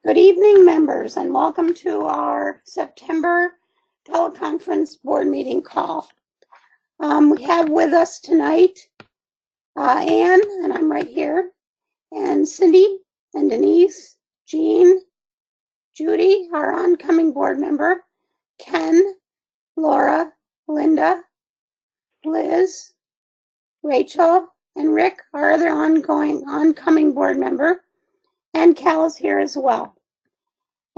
Good evening, members, and welcome to our September teleconference board meeting call. We have with us tonight Ann, and I'm right here, and Cindy, and Denise, Jean, Judy, our oncoming board member, Ken, Laura, Linda, Liz, Rachel, and Rick, our other oncoming board member, and Cal is here as well.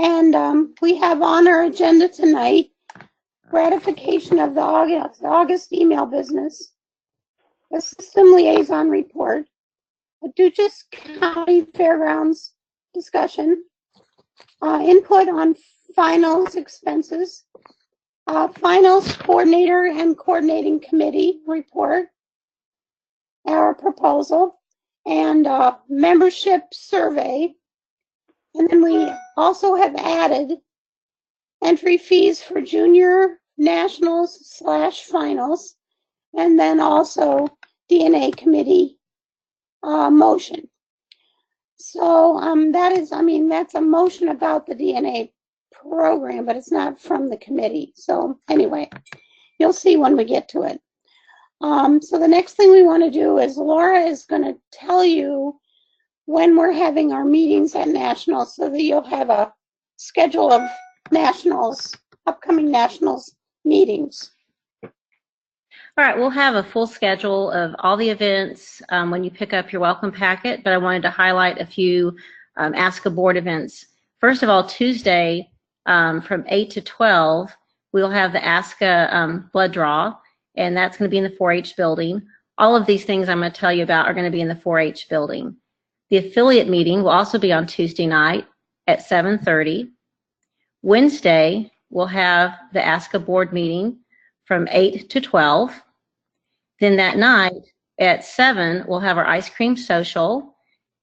And we have on our agenda tonight ratification of the August email business, a system liaison report, a Dutchess County Fairgrounds discussion, input on finals expenses, finals coordinator and coordinating committee report, our proposal, and membership survey. And then we also have added entry fees for junior nationals / finals, and then also DNA committee motion. So that's a motion about the DNA program, but it's not from the committee. So anyway, you'll see when we get to it. So the next thing we want to do is Laura is going to tell you when we're having our meetings at nationals, so that you'll have a schedule of nationals, upcoming nationals meetings. All right, we'll have a full schedule of all the events when you pick up your welcome packet, but I wanted to highlight a few ASCA board events. First of all, Tuesday from 8 to 12, we'll have the ASCA blood draw, and that's going to be in the 4-H building. All of these things I'm going to tell you about are going to be in the 4-H building. The affiliate meeting will also be on Tuesday night at 7:30. Wednesday, we'll have the ASCA board meeting from 8 to 12. Then that night at 7, we'll have our ice cream social,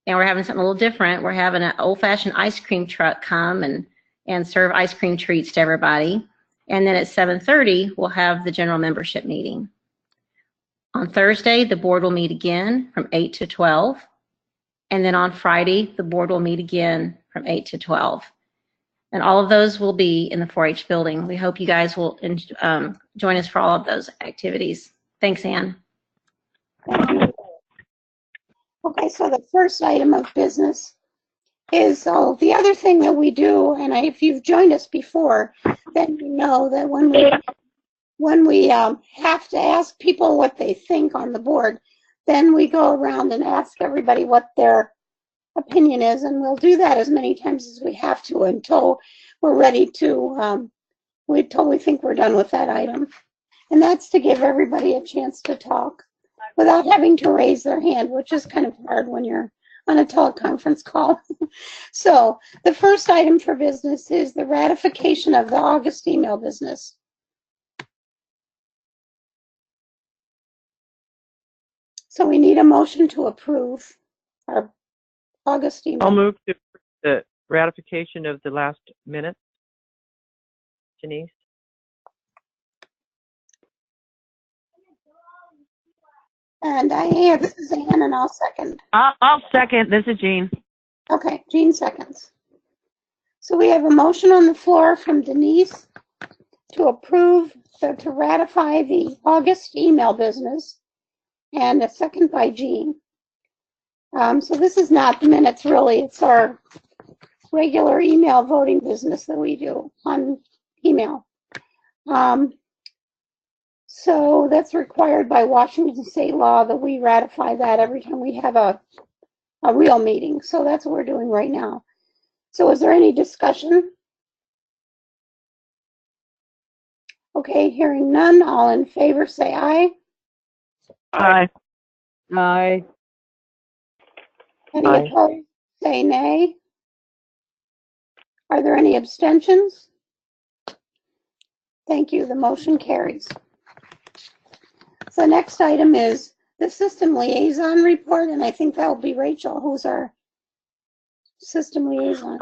and we're having something a little different. We're having an old-fashioned ice cream truck come and serve ice cream treats to everybody. And then at 7:30, we'll have the general membership meeting. On Thursday, the board will meet again from 8 to 12. And then on Friday, the board will meet again from 8 to 12. And all of those will be in the 4-H building. We hope you guys will join us for all of those activities. Thanks, Ann. Okay, so the first item of business is the other thing that we do, and if you've joined us before, then you know that when we have to ask people what they think on the board, then we go around and ask everybody what their opinion is, and we'll do that as many times as we have to until we're ready to, until we think we're done with that item. And that's to give everybody a chance to talk without having to raise their hand, which is kind of hard when you're on a teleconference call. So the first item for business is the ratification of the August email business. So we need a motion to approve our August email. I'll move to the ratification of the last minutes. Denise? And this is Ann, and I'll second. I'll second. This is Jean. Okay, Jean seconds. So we have a motion on the floor from Denise to approve, to ratify the August email business, and a second by Jean. So this is not the minutes, really. It's our regular email voting business that we do on email. So that's required by Washington state law that we ratify that every time we have a real meeting. So that's what we're doing right now. So is there any discussion? Okay, hearing none, all in favor say aye. Aye. Aye. Any opposed say nay. Are there any abstentions? Thank you, the motion carries. So the next item is the system liaison report, and I think that will be Rachel, who's our system liaison.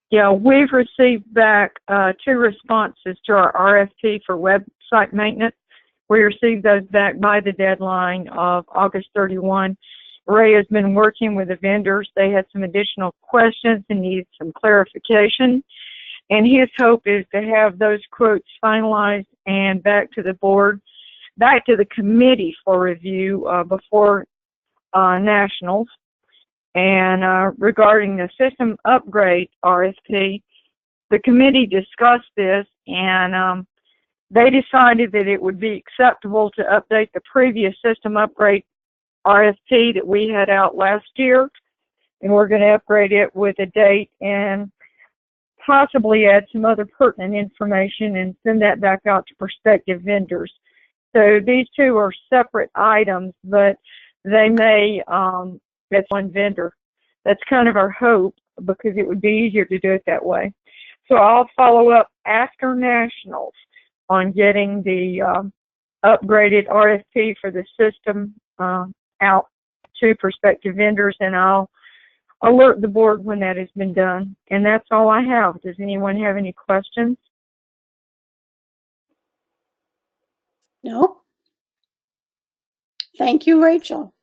Yeah, we've received back 2 responses to our RFP for website maintenance. We received those back by the deadline of August 31, Ray has been working with the vendors. They had some additional questions and needed some clarification. And his hope is to have those quotes finalized and back to the board, back to the committee for review before nationals. And regarding the system upgrade RFP, the committee discussed this, and they decided that it would be acceptable to update the previous system upgrade RFP that we had out last year, and we're going to upgrade it with a date and possibly add some other pertinent information and send that back out to prospective vendors. So these two are separate items, but they may, that's one vendor. That's kind of our hope, because it would be easier to do it that way. So I'll follow up after nationals on getting the upgraded RFP for the system out to prospective vendors, and I'll alert the board when that has been done. And that's all I have. Does anyone have any questions? No? Thank you, Rachel.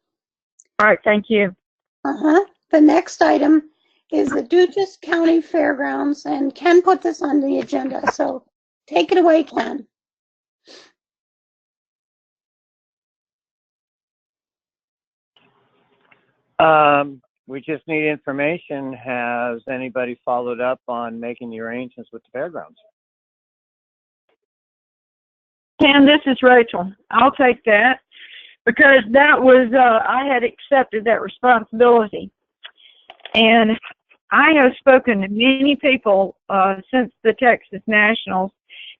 All right, thank you. The next item is the Dutchess County Fairgrounds, and Ken put this on the agenda, so take it away, Ken. We just need information. Has anybody followed up on making the arrangements with the fairgrounds? Ken, this is Rachel. I'll take that, because that was, I had accepted that responsibility. And I have spoken to many people since the Texas Nationals,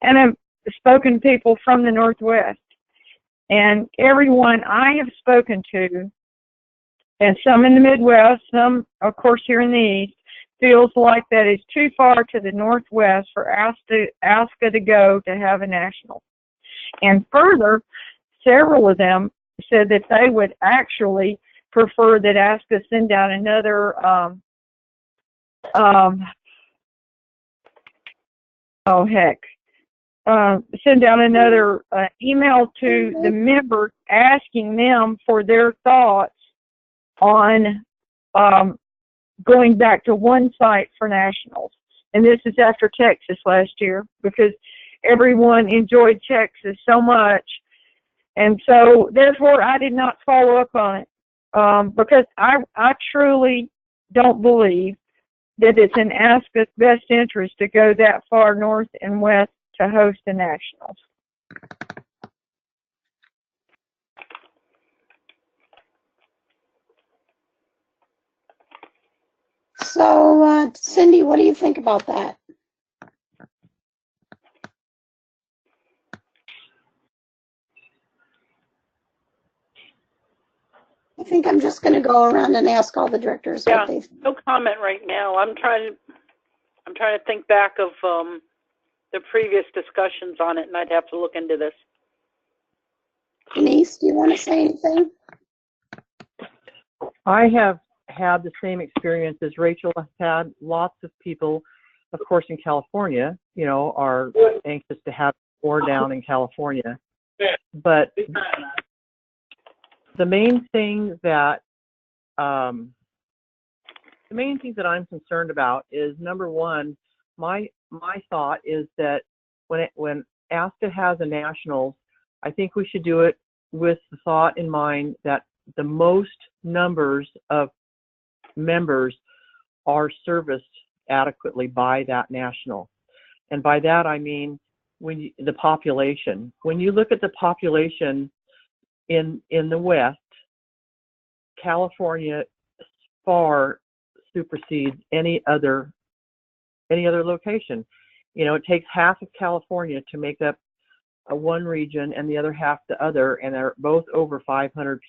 and I've spoken to people from the Northwest. And everyone I have spoken to, and some in the Midwest, some, of course, here in the East, feels like that is too far to the Northwest for ASCA to go to have a national. And further, several of them said that they would actually prefer that ASCA send out another, send out another email to the members asking them for their thoughts on going back to one site for nationals. And this is after Texas last year, because everyone enjoyed Texas so much. And so, therefore, I did not follow up on it, because I truly don't believe that it's in ASCA's best interest to go that far north and west to host the nationals. So, Cindy, what do you think about that? I think I'm just going to go around and ask all the directors what they think. No comment right now. I'm trying to think back of the previous discussions on it, and I'd have to look into this. Denise, do you want to say anything? I have had the same experience as Rachel has had. Lots of people, of course, in California, you know, are anxious to have more down in California. But the main thing that I'm concerned about is, number one, my thought is that when ASCA has a nationals, I think we should do it with the thought in mind that the most numbers of members are serviced adequately by that national. And by that I mean the population. When you look at the population in the West, California far supersedes any other location. You know, it takes half of California to make up one region and the other half the other, and they're both over 500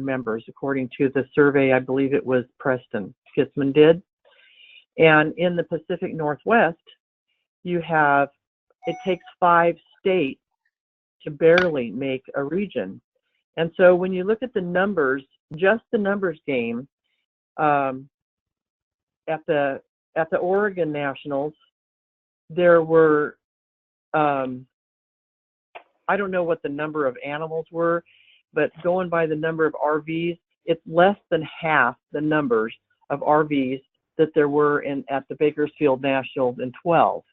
members, according to the survey. I believe it was Preston Kitzman did. And in the Pacific Northwest, it takes 5 states to barely make a region. And so when you look at the numbers, just the numbers game, at the Oregon Nationals, there were, I don't know what the number of animals were, but going by the number of RVs, it's less than half the numbers of RVs that there were at the Bakersfield Nationals in 12.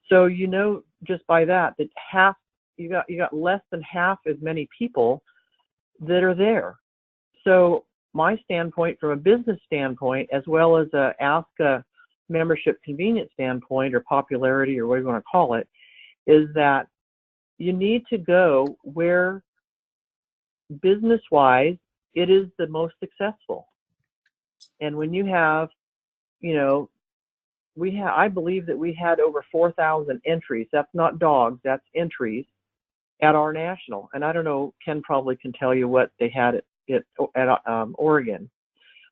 So you know just by that half, you got less than half as many people that are there. So my standpoint, from a business standpoint, as well as a ASCA membership convenience standpoint, or popularity, or whatever you want to call it, is that you need to go where business-wise it is the most successful. And when you have, you know, I believe that we had over 4,000 entries. That's not dogs, that's entries at our national. And I don't know, Ken probably can tell you what they had at Oregon.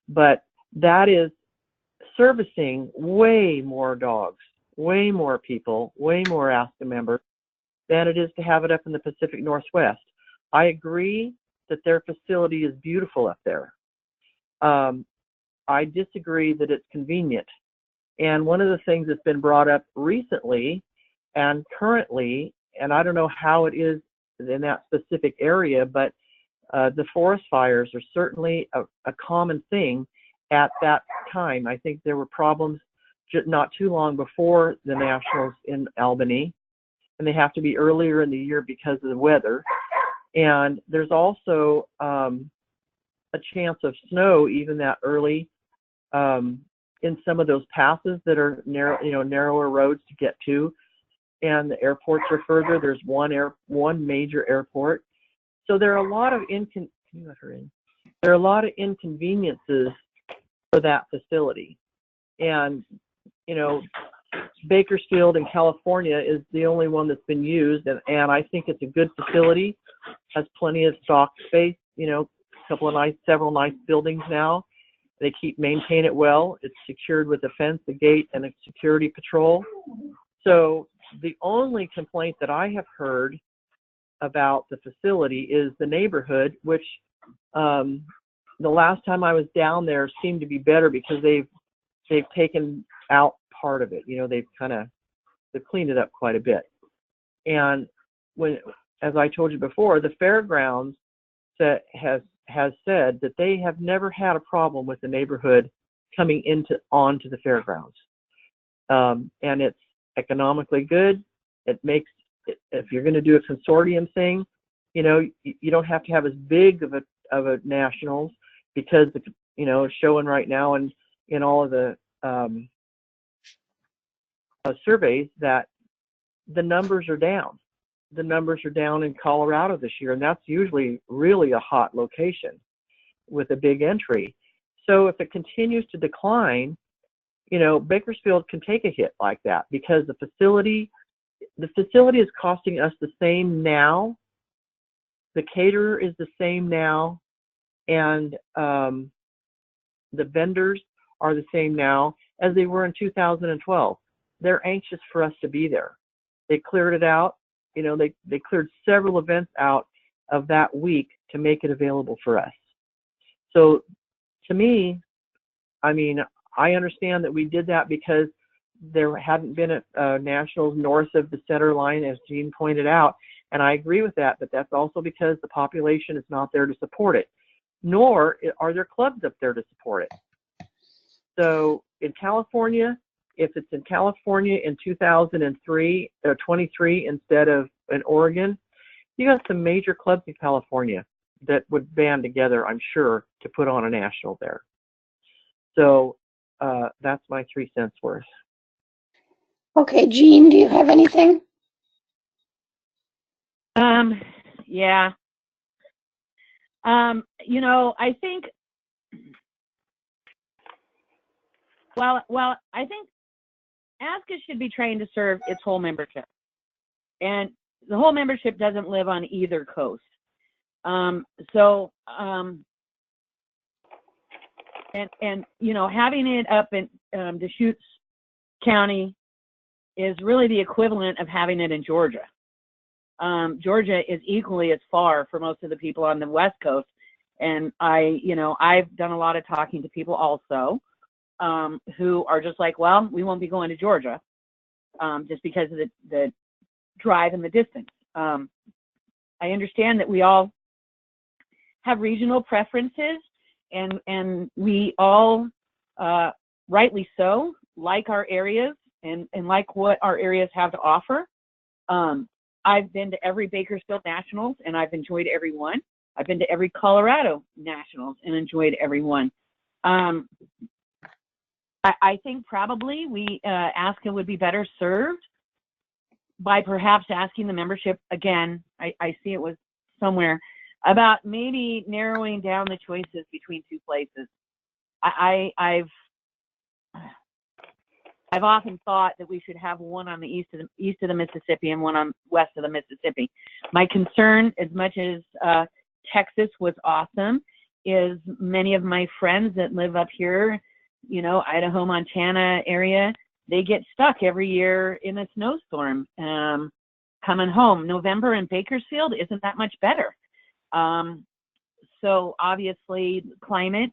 But that is servicing way more dogs, way more people, way more ASCA members than it is to have it up in the Pacific Northwest. I agree that their facility is beautiful up there. I disagree that it's convenient. And one of the things that's been brought up recently and currently, and I don't know how it is in that specific area, but the forest fires are certainly a common thing at that time. I think there were problems not too long before the Nationals in Albany, and they have to be earlier in the year because of the weather. And there's also a chance of snow even that early in some of those passes that are narrower roads to get to, and the airports are further. There's one major airport, so there are a lot of inconveniences for that facility. And you know, Bakersfield in California is the only one that's been used, and I think it's a good facility. Has plenty of stock space. You know, several nice buildings now. They maintain it well. It's secured with a fence, a gate, and a security patrol. So the only complaint that I have heard about the facility is the neighborhood, which the last time I was down there seemed to be better because they've taken out part of it. You know, they've cleaned it up quite a bit. And as I told you before, the fairgrounds has said that they have never had a problem with the neighborhood coming onto the fairgrounds. And it's economically good. It makes, if you're going to do a consortium thing, you know, you don't have to have as big of a nationals, because it's showing right now in all of the surveys that the numbers are down. The numbers are down in Colorado this year, and that's usually really a hot location with a big entry. So if it continues to decline, you know, Bakersfield can take a hit like that, because the facility is costing us the same now. The caterer is the same now, and the vendors are the same now as they were in 2012. They're anxious for us to be there. They cleared it out. You know, they cleared several events out of that week to make it available for us. So to me, I mean, I understand that we did that because there hadn't been a nationals north of the center line, as Jean pointed out, and I agree with that, but that's also because the population is not there to support it, nor are there clubs up there to support it. So in California, if it's in California in 2003 or 23 instead of in Oregon, you got some major clubs in California that would band together, I'm sure, to put on a national there. So that's my 3 cents worth. Okay, Jean, do you have anything? Yeah. You know, I think, well, I think ASCA should be trained to serve its whole membership. And the whole membership doesn't live on either coast. And you know, having it up in Deschutes County is really the equivalent of having it in Georgia. Georgia is equally as far for most of the people on the West Coast. And I've done a lot of talking to people also who are just like, well, we won't be going to Georgia just because of the drive and the distance. I understand that we all have regional preferences, and we all, rightly so, like our areas and like what our areas have to offer. I've been to every Bakersfield Nationals and I've enjoyed every one. I've been to every Colorado Nationals and enjoyed every one. I think probably ASCA would be better served by perhaps asking the membership again. I see it was somewhere about maybe narrowing down the choices between two places. I've often thought that we should have one on the east of the Mississippi and one on west of the Mississippi. My concern, as much as Texas was awesome, is many of my friends that live up here, you know, Idaho, Montana area, they get stuck every year in a snowstorm coming home. November in Bakersfield isn't that much better. So obviously climate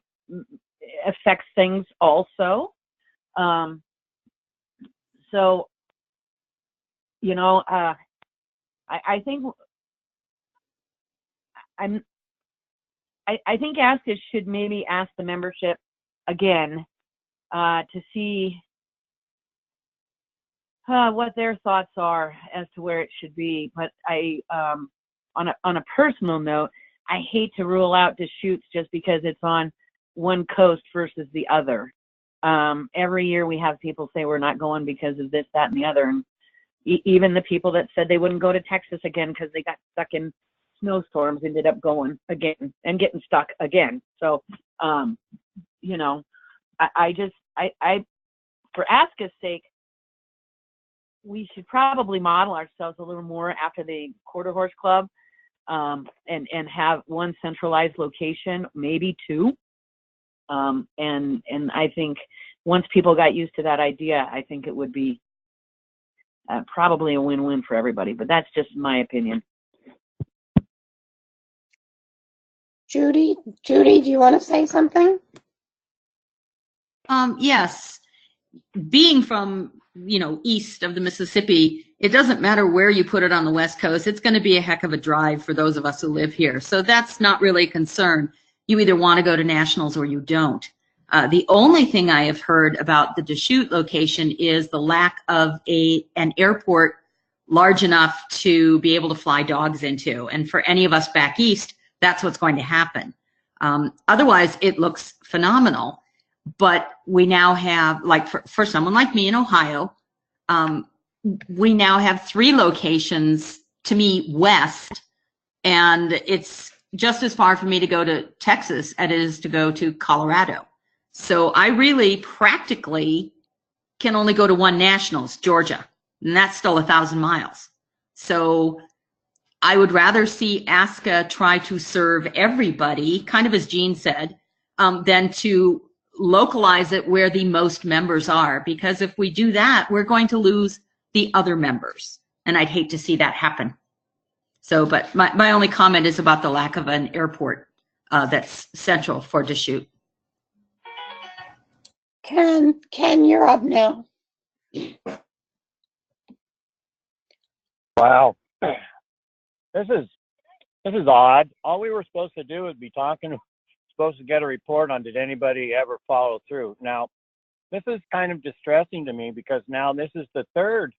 affects things also. So, you know, I think ASCA should maybe ask the membership again to see what their thoughts are as to where it should be. But on a personal note, I hate to rule out Deschutes just because it's on one coast versus the other. Every year we have people say we're not going because of this, that, and the other. And even the people that said they wouldn't go to Texas again because they got stuck in snowstorms ended up going again and getting stuck again. So, you know, I for ASCA's sake, we should probably model ourselves a little more after the Quarter Horse Club, and have one centralized location, maybe two. And I think once people got used to that idea, I think it would be probably a win-win for everybody. But that's just my opinion. Judy, do you want to say something? Yes. Being from, you know, east of the Mississippi, it doesn't matter where you put it on the West Coast. It's going to be a heck of a drive for those of us who live here. So that's not really a concern. You either want to go to nationals or you don't. The only thing I have heard about the Deschutes location is the lack of an airport large enough to be able to fly dogs into. And for any of us back east, that's what's going to happen. Otherwise, it looks phenomenal. But we now have, like for someone like me in Ohio, we now have 3 locations to me west, and it's just as far for me to go to Texas as it is to go to Colorado. So I really practically can only go to one nationals, Georgia, and that's still 1,000 miles. So I would rather see ASCA try to serve everybody, kind of as Jean said, than to localize it where the most members are, because if we do that, we're going to lose the other members, and I'd hate to see that happen. So, but my only comment is about the lack of an airport that's central for Deschutes. Ken, you're up now. Wow. This is odd. All we were supposed to do is be supposed to get a report on did anybody ever follow through. Now, this is kind of distressing to me because now this is the third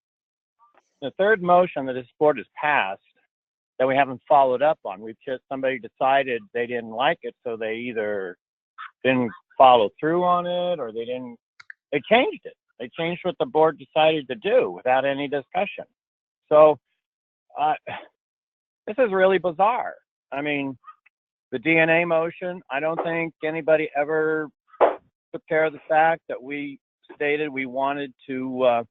motion that this board has passed that we haven't followed up on. Somebody decided they didn't like it, so they either didn't follow through on it or they changed it. They changed what the board decided to do without any discussion. So this is really bizarre. I mean, the DNA motion, I don't think anybody ever took care of the fact that we stated we wanted to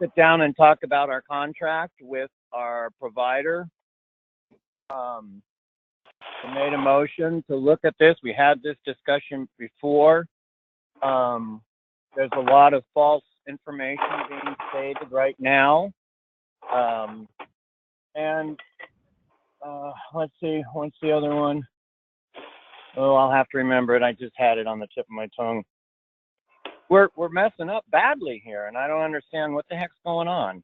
sit down and talk about our contract with our provider. We made a motion to look at this. We had this discussion before. There's a lot of false information being stated right now. And let's see, what's the other one? Oh, I'll have to remember it. I just had it on the tip of my tongue. We're messing up badly here, and I don't understand what the heck's going on.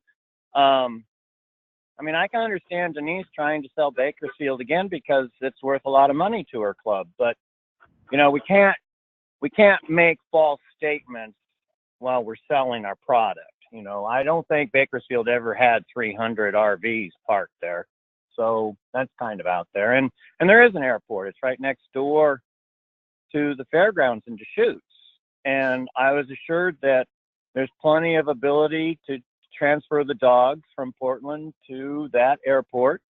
I mean, I can understand Denise trying to sell Bakersfield again because it's worth a lot of money to her club, but you know, we can't make false statements while we're selling our product. You know, I don't think Bakersfield ever had 300 RVs parked there. So that's kind of out there. And there is an airport. It's right next door to the fairgrounds in Deschutes. And I was assured that there's plenty of ability to transfer the dogs from Portland to that airport.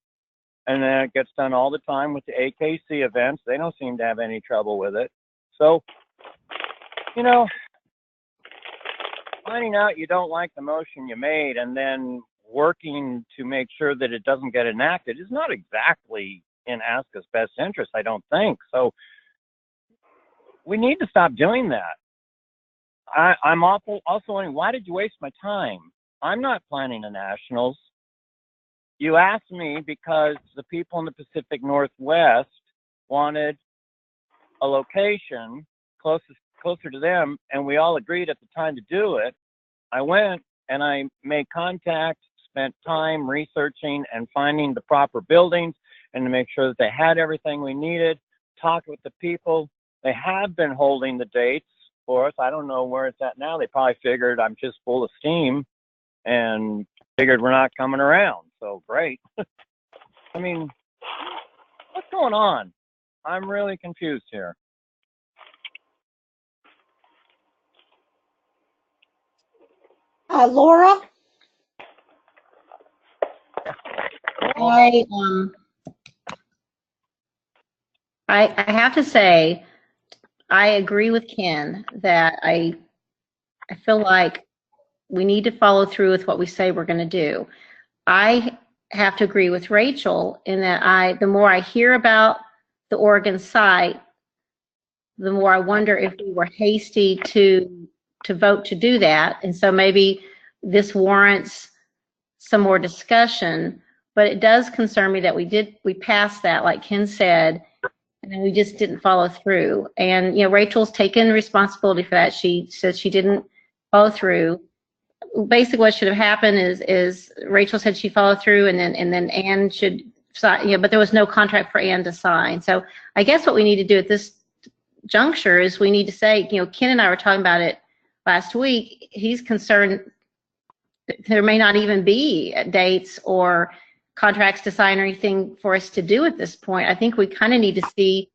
And then it gets done all the time with the AKC events. They don't seem to have any trouble with it. So, you know, finding out you don't like the motion you made and then working to make sure that it doesn't get enacted is not exactly in ASCA's best interest, I don't think. So we need to stop doing that. I'm also wondering, why did you waste my time? I'm not planning a nationals. You asked me because the people in the Pacific Northwest wanted a location closer to them, and we all agreed at the time to do it. I went and I made contact, spent time researching and finding the proper buildings and to make sure that they had everything we needed, talked with the people. They have been holding the dates for us. I don't know where it's at now. They probably figured I'm just full of steam and figured we're not coming around. So great. I mean, what's going on? I'm really confused here. Laura? I have to say, I agree with Ken that I feel like we need to follow through with what we say we're going to do. I have to agree with Rachel in that the more I hear about the Oregon site, the more I wonder if we were hasty to vote to do that. And so maybe this warrants some more discussion, but it does concern me that we passed that, like Ken said, and we just didn't follow through. And, you know, Rachel's taken responsibility for that. She said she didn't follow through. Basically what should have happened is Rachel said she followed through, and then Ann should sign, you know, but there was no contract for Ann to sign. So I guess what we need to do at this juncture is we need to say, you know, Ken and I were talking about it last week. He's concerned that there may not even be dates or contracts to sign or anything for us to do at this point. I think we kind of need to see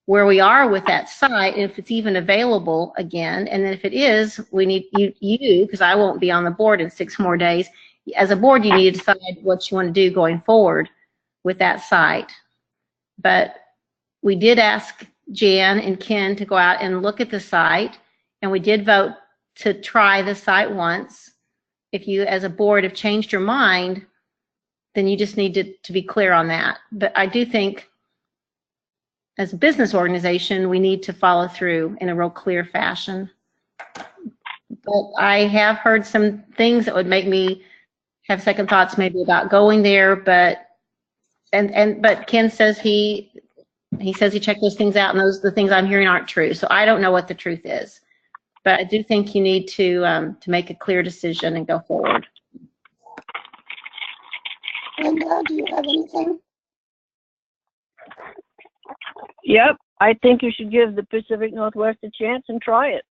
where we are with that site, and if it's even available again. And then if it is, we need you, because I won't be on the board in 6 more days. As a board, you need to decide what you want to do going forward with that site. But we did ask Jan and Ken to go out and look at the site, and we did vote to try the site once. If you, as a board, have changed your mind, then you just need to be clear on that. But I do think, as a business organization, we need to follow through in a real clear fashion. But I have heard some things that would make me have second thoughts maybe about going there, but Ken says he says he checked those things out, and the things I'm hearing aren't true. So I don't know what the truth is. But I do think you need to make a clear decision and go forward. Linda, do you have anything? Yep, I think you should give the Pacific Northwest a chance and try it.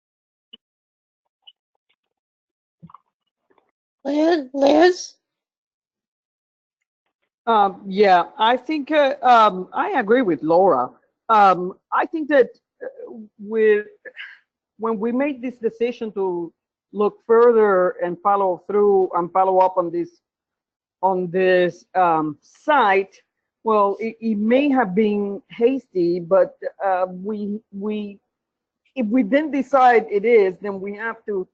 Liz? Yeah, I think I agree with Laura. I think that when we made this decision to look further and follow through and follow up on this site, well, it may have been hasty, but if we then decide it is, then we have to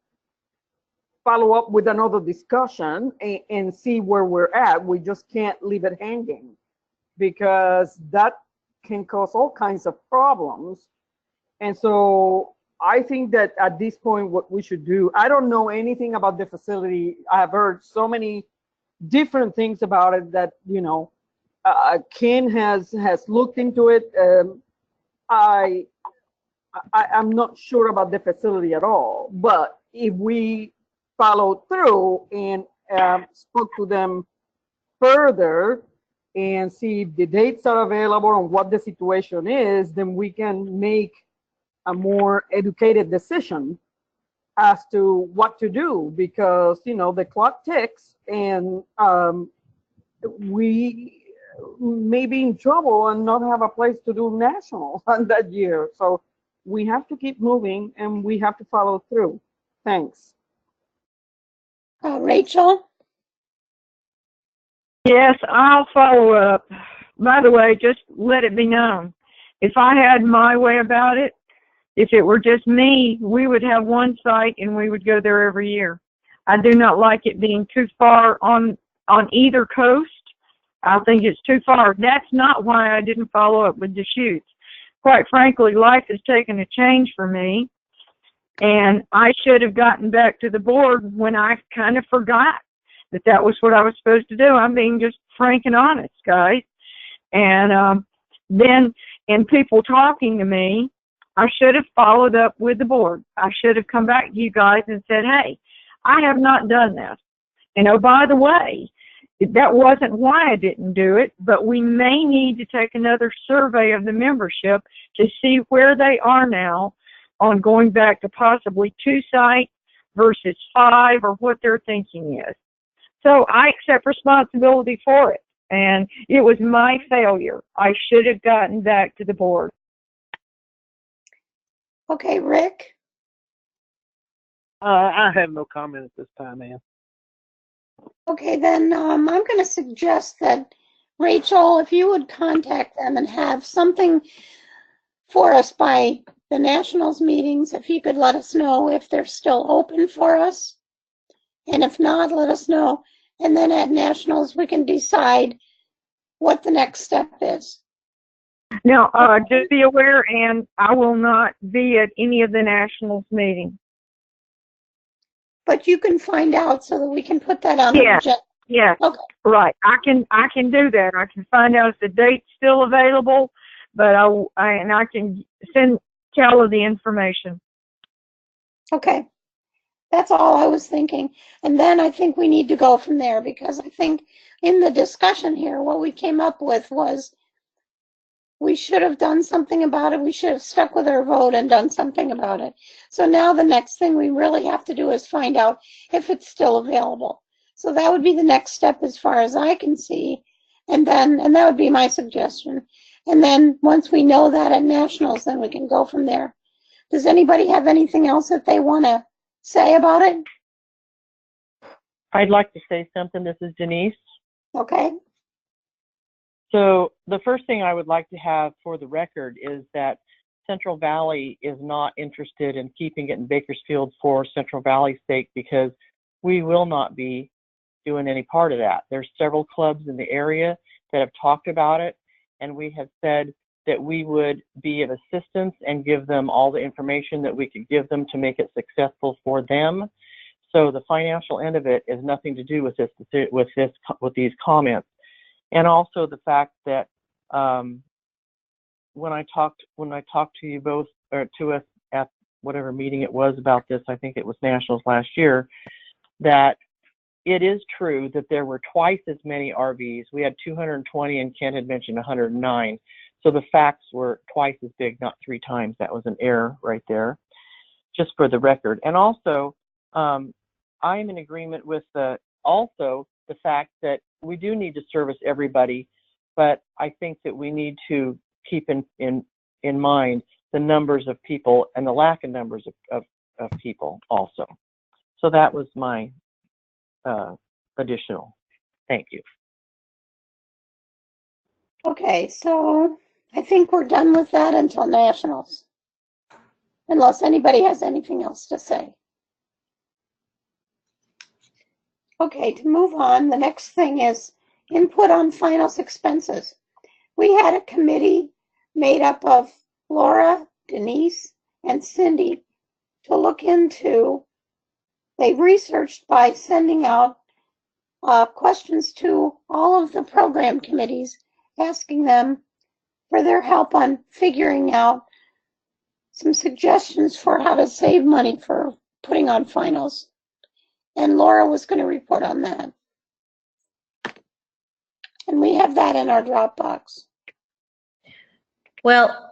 follow up with another discussion and see where we're at. We just can't leave it hanging, because that can cause all kinds of problems. And so I think that at this point, what we should do, I don't know anything about the facility. I've heard so many different things about it that, you know, Ken has looked into it. I'm not sure about the facility at all, but if we followed through and spoke to them further and see if the dates are available and what the situation is, then we can make a more educated decision as to what to do, because the clock ticks, and we may be in trouble and not have a place to do nationals on that year. So we have to keep moving and we have to follow through. Thanks. Rachel? Yes, I'll follow up. By the way, just let it be known, if I had my way about it, if it were just me, we would have one site and we would go there every year. I do not like it being too far on either coast. I think it's too far. That's not why I didn't follow up with Deschutes. Quite frankly, life has taken a change for me, and I should have gotten back to the board when I kind of forgot that was what I was supposed to do. I'm being just frank and honest, guys. And then in people talking to me, I should have followed up with the board. I should have come back to you guys and said, hey, I have not done this. And oh, by the way, that wasn't why I didn't do it, but we may need to take another survey of the membership to see where they are now on going back to possibly 2 sites versus 5, or what their thinking is. So I accept responsibility for it, and it was my failure. I should have gotten back to the board. Okay, Rick? I have no comment at this time, ma'am. Okay, then I'm going to suggest that, Rachel, if you would contact them and have something for us by the Nationals meetings, if you could let us know if they're still open for us. And if not, let us know. And then at Nationals, we can decide what the next step is. Now, just be aware, and I will not be at any of the Nationals meetings. But you can find out so that we can put that on the agenda. Yes. Okay. Right. I can do that. I can find out if the date's still available, but I can tell her the information. Okay. That's all I was thinking. And then I think we need to go from there, because I think in the discussion here, what we came up with was we should have done something about it. We should have stuck with our vote and done something about it. So now the next thing we really have to do is find out if it's still available. So that would be the next step as far as I can see. And that would be my suggestion. And then once we know that at Nationals, then we can go from there. Does anybody have anything else that they want to say about it? I'd like to say something. This is Denise. Okay. So the first thing I would like to have for the record is that Central Valley is not interested in keeping it in Bakersfield for Central Valley's sake, because we will not be doing any part of that. There's several clubs in the area that have talked about it, and we have said that we would be of assistance and give them all the information that we could give them to make it successful for them. So the financial end of it is nothing to do with with these comments. And also the fact that when I talked to you both, or to us at whatever meeting it was about this, I think it was Nationals last year, that it is true that there were twice as many RVs. We had 220 and Ken had mentioned 109. So the facts were twice as big, not 3 times. That was an error right there, just for the record. And also, I'm in agreement with the fact that we do need to service everybody, but I think that we need to keep in mind the numbers of people and the lack of numbers of people also. So that was my additional. Thank you. Okay, so I think we're done with that until Nationals, unless anybody has anything else to say. Okay, to move on, the next thing is input on finals expenses. We had a committee made up of Laura, Denise, and Cindy to look into. They researched by sending out questions to all of the program committees, asking them for their help on figuring out some suggestions for how to save money for putting on finals. And Laura was going to report on that. And we have that in our Dropbox. Well,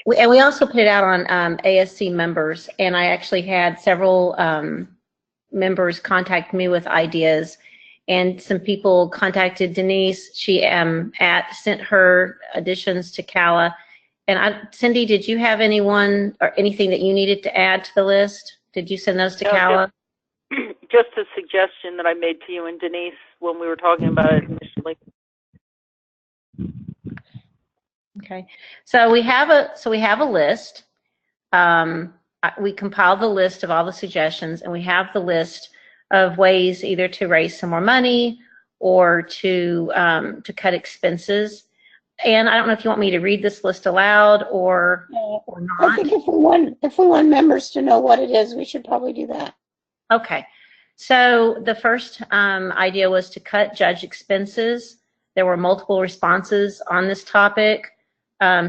we also put it out on ASC members, and I actually had several members contact me with ideas, and some people contacted Denise. She sent her additions to Cala. And Cindy, did you have anyone or anything that you needed to add to the list? Did you send those to Cala? Just a suggestion that I made to you and Denise when we were talking about it initially. Okay, so we have a list. We compiled the list of all the suggestions, and we have the list of ways either to raise some more money or to cut expenses. And I don't know if you want me to read this list aloud or not. I think if we want members to know what it is, we should probably do that. Okay. So the first idea was to cut judge expenses. There were multiple responses on this topic.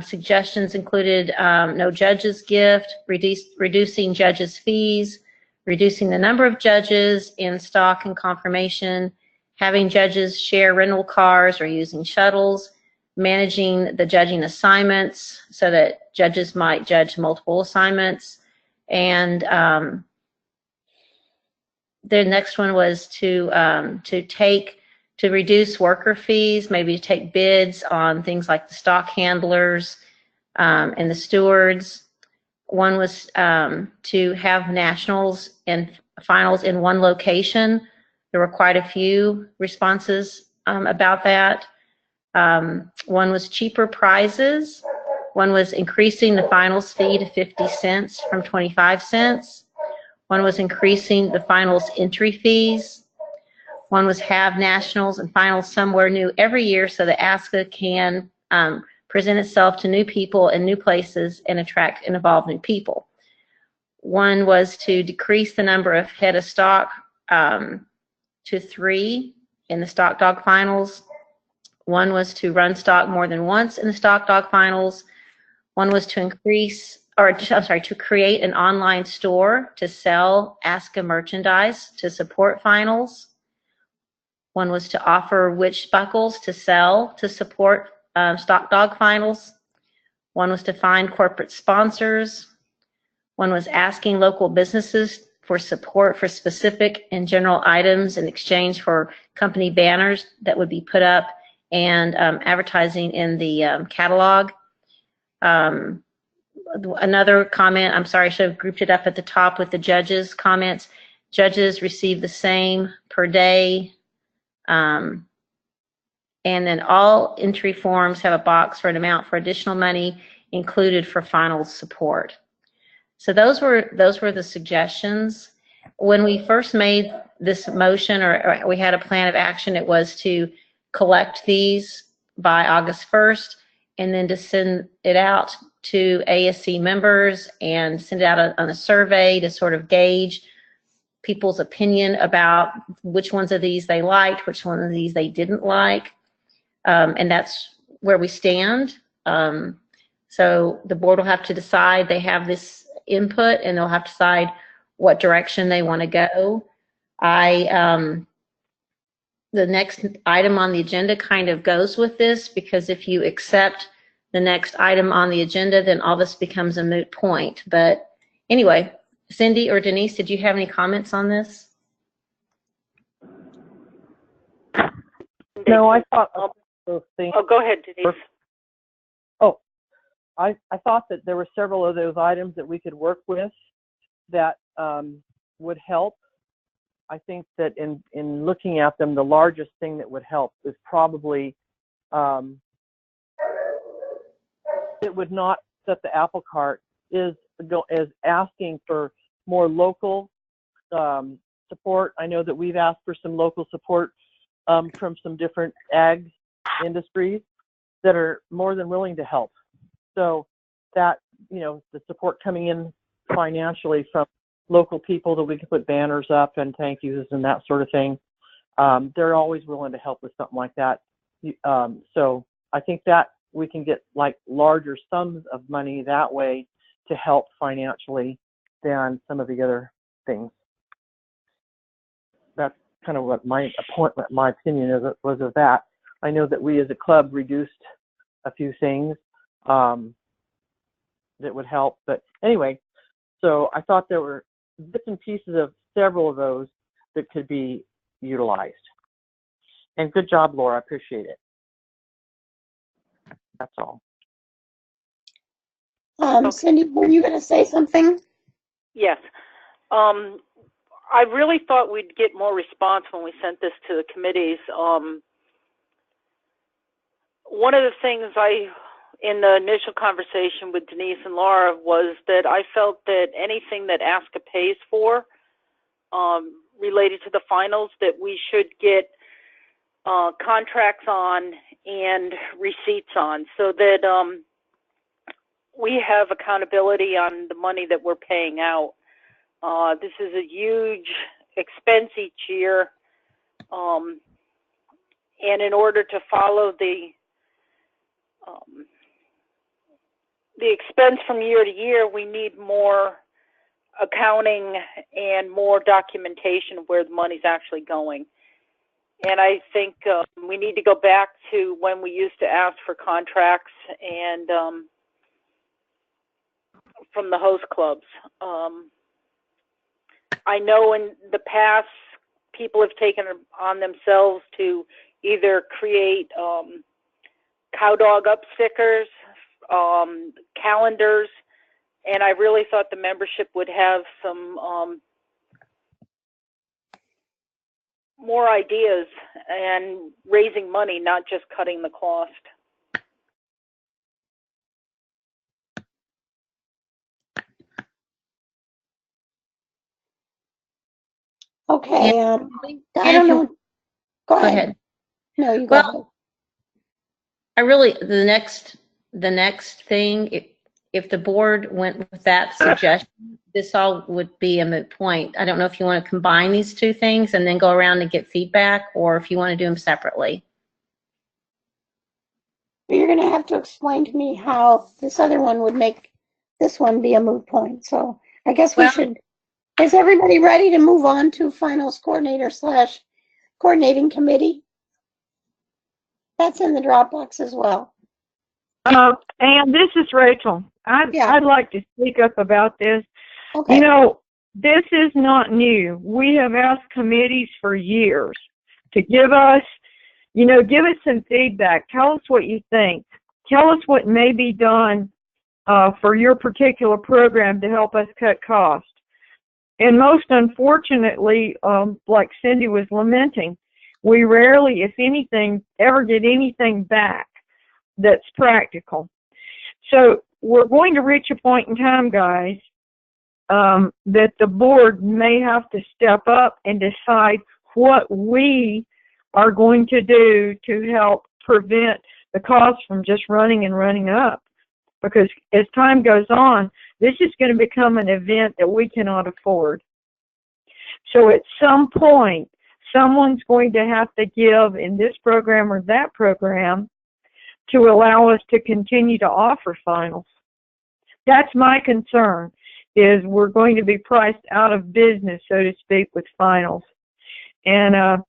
Suggestions included no judge's gift, reducing judges' fees, reducing the number of judges in stock and confirmation, having judges share rental cars or using shuttles, managing the judging assignments so that judges might judge multiple assignments, and the next one was to reduce worker fees, maybe to take bids on things like the stock handlers and the stewards. One was to have nationals and finals in one location. There were quite a few responses about that. One was cheaper prizes. One was increasing the finals fee to 50 cents from 25 cents. One was increasing the finals entry fees. One was have nationals and finals somewhere new every year so that ASCA can present itself to new people in new places and attract and involve new people. One was to decrease the number of head of stock to 3 in the stock dog finals. One was to run stock more than once in the stock dog finals. One was to to create an online store to sell ASCA merchandise to support finals. One was to offer witch buckles to sell to support stock dog finals. One was to find corporate sponsors. One was asking local businesses for support for specific and general items in exchange for company banners that would be put up and advertising in the catalog. Another comment, I'm sorry, I should have grouped it up at the top with the judges' comments. Judges receive the same per day. And then all entry forms have a box for an amount for additional money included for final support. So those were the suggestions. When we first made this motion, or we had a plan of action, it was to collect these by August 1st and then to send it out to ASC members and send it out on a survey to sort of gauge people's opinion about which ones of these they liked, which one of these they didn't like. And that's where we stand. So the board will have to decide. They have this input and they'll have to decide what direction they want to go. The next item on the agenda kind of goes with this, because if you accept the next item on the agenda, then all this becomes a moot point. But anyway, Cindy or Denise, did you have any comments on this? No, I thought those things. Oh, go ahead, Denise. Oh, I thought that there were several of those items that we could work with that would help. I think that in looking at them, the largest thing that would help is probably it would not set the apple cart is asking for more local support. I know that we've asked for some local support from some different ag industries that are more than willing to help. So that, the support coming in financially from local people that we can put banners up and thank yous and that sort of thing. They're always willing to help with something like that. So I think that we can get like larger sums of money that way to help financially than some of the other things. That's kind of what my opinion was of that. I know that we as a club reduced a few things that would help. But anyway, so I thought there were bits and pieces of several of those that could be utilized. And good job, Laura. I appreciate it. That's all. Cindy, were you going to say something? Yes. I really thought we'd get more response when we sent this to the committees. One of the things in the initial conversation with Denise and Laura was that I felt that anything that ASCA pays for related to the finals, that we should get contracts on and receipts on, so that we have accountability on the money that we're paying out. This is a huge expense each year, and in order to follow the expense from year to year, we need more accounting and more documentation of where the money's actually going. And I think we need to go back to when we used to ask for contracts and from the host clubs. I know in the past, people have taken on themselves to either create cow dog up stickers, calendars, and I really thought the membership would have some more ideas and raising money, not just cutting the cost. Okay. Yeah. I don't know. Go ahead. No, you go ahead. I really, the next thing, if the board went with that suggestion, this all would be a moot point. I don't know if you want to combine these two things and then go around and get feedback, or if you want to do them separately. You're going to have to explain to me how this other one would make this one be a moot point. So I guess we should. Is everybody ready to move on to finals coordinator / coordinating committee? That's in the Dropbox as well. And this is Rachel. I'd like to speak up about this. Okay. You know, this is not new. We have asked committees for years to give us some feedback. Tell us what you think. Tell us what may be done for your particular program to help us cut costs. And most unfortunately, like Cindy was lamenting, we rarely, if anything, ever get anything back that's practical. So we're going to reach a point in time, guys, that the board may have to step up and decide what we are going to do to help prevent the cost from just running and running up. Because as time goes on, this is going to become an event that we cannot afford. So at some point, someone's going to have to give in this program or that program to allow us to continue to offer finals. That's my concern, is we're going to be priced out of business, so to speak, with finals. And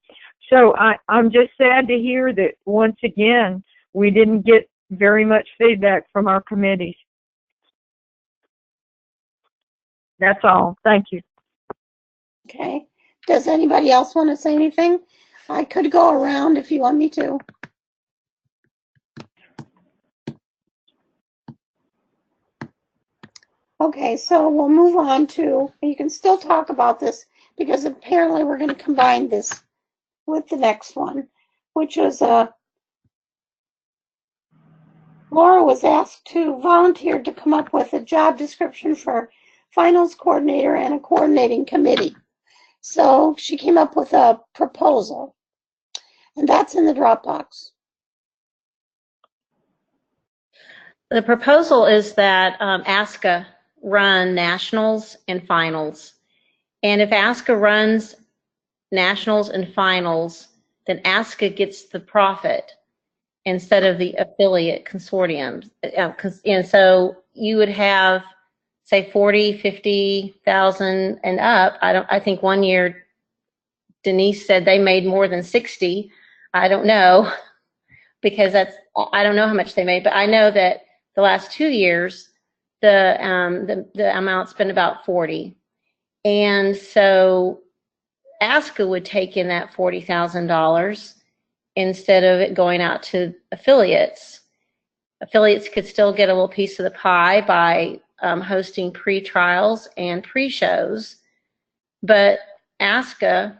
so I'm just sad to hear that, once again, we didn't get very much feedback from our committees. That's all. Thank you. Okay. Does anybody else want to say anything? I could go around if you want me to. Okay, so we'll move on to, you can still talk about this because apparently we're going to combine this with the next one, which was Laura was asked to volunteer to come up with a job description for finals coordinator and a coordinating committee. So she came up with a proposal, and that's in the Dropbox. The proposal is that ASCA run nationals and finals. And if ASCA runs nationals and finals, then ASCA gets the profit instead of the affiliate consortium. And so you would have, say, 40, 50,000 and up. I think one year Denise said they made more than 60. I don't know. because I don't know how much they made, but I know that the last 2 years, the amount's been about 40. And so asca would take in that $40,000 instead of it going out to affiliates. Affiliates could still get a little piece of the pie by hosting pre-trials and pre-shows, but asca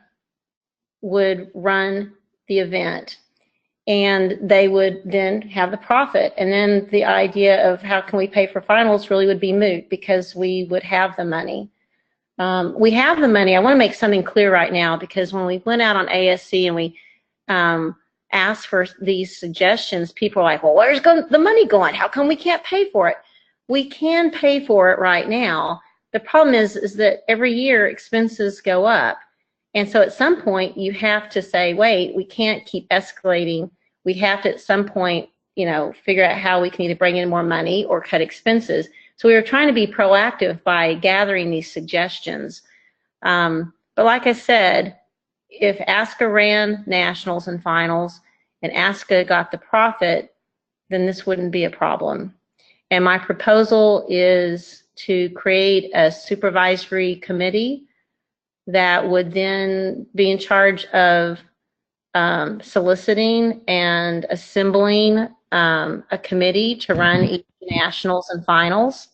would run the event, and they would then have the profit. And then the idea of how can we pay for finals really would be moot, because we would have the money. We have the money. I want to make something clear right now, because when we went out on ASC and we asked for these suggestions, people are like, well, where's the money going? How come we can't pay for it? We can pay for it right now. The problem is that every year expenses go up. And so at some point you have to say, wait, we can't keep escalating. We have to at some point, figure out how we can either bring in more money or cut expenses. So we were trying to be proactive by gathering these suggestions. But like I said, if asca ran nationals and finals and asca got the profit, then this wouldn't be a problem. And my proposal is to create a supervisory committee that would then be in charge of soliciting and assembling a committee to run each nationals and finals,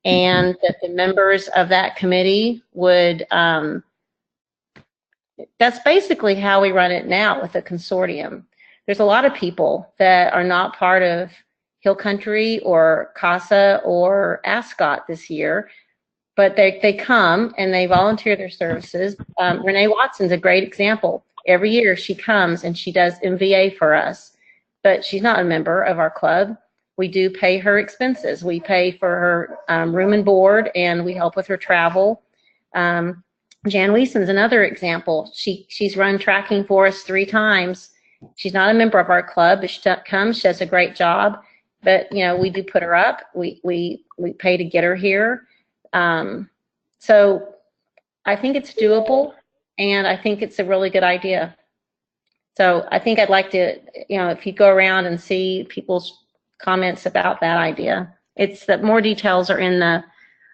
and that the members of that committee would, that's basically how we run it now with a consortium. There's a lot of people that are not part of Hill Country or CASA or ASCOT this year, but they come and they volunteer their services. Renee Watson's a great example. Every year she comes and she does MVA for us, but she's not a member of our club. We do pay her expenses. We pay for her room and board, and we help with her travel. Jan Leeson's another example. She's run tracking for us 3 times. She's not a member of our club, but she comes, she does a great job. But we do put her up. We pay to get her here. So I think it's doable, and I think it's a really good idea. So I think I'd like to, if you go around and see people's comments about that idea. It's that more details are in the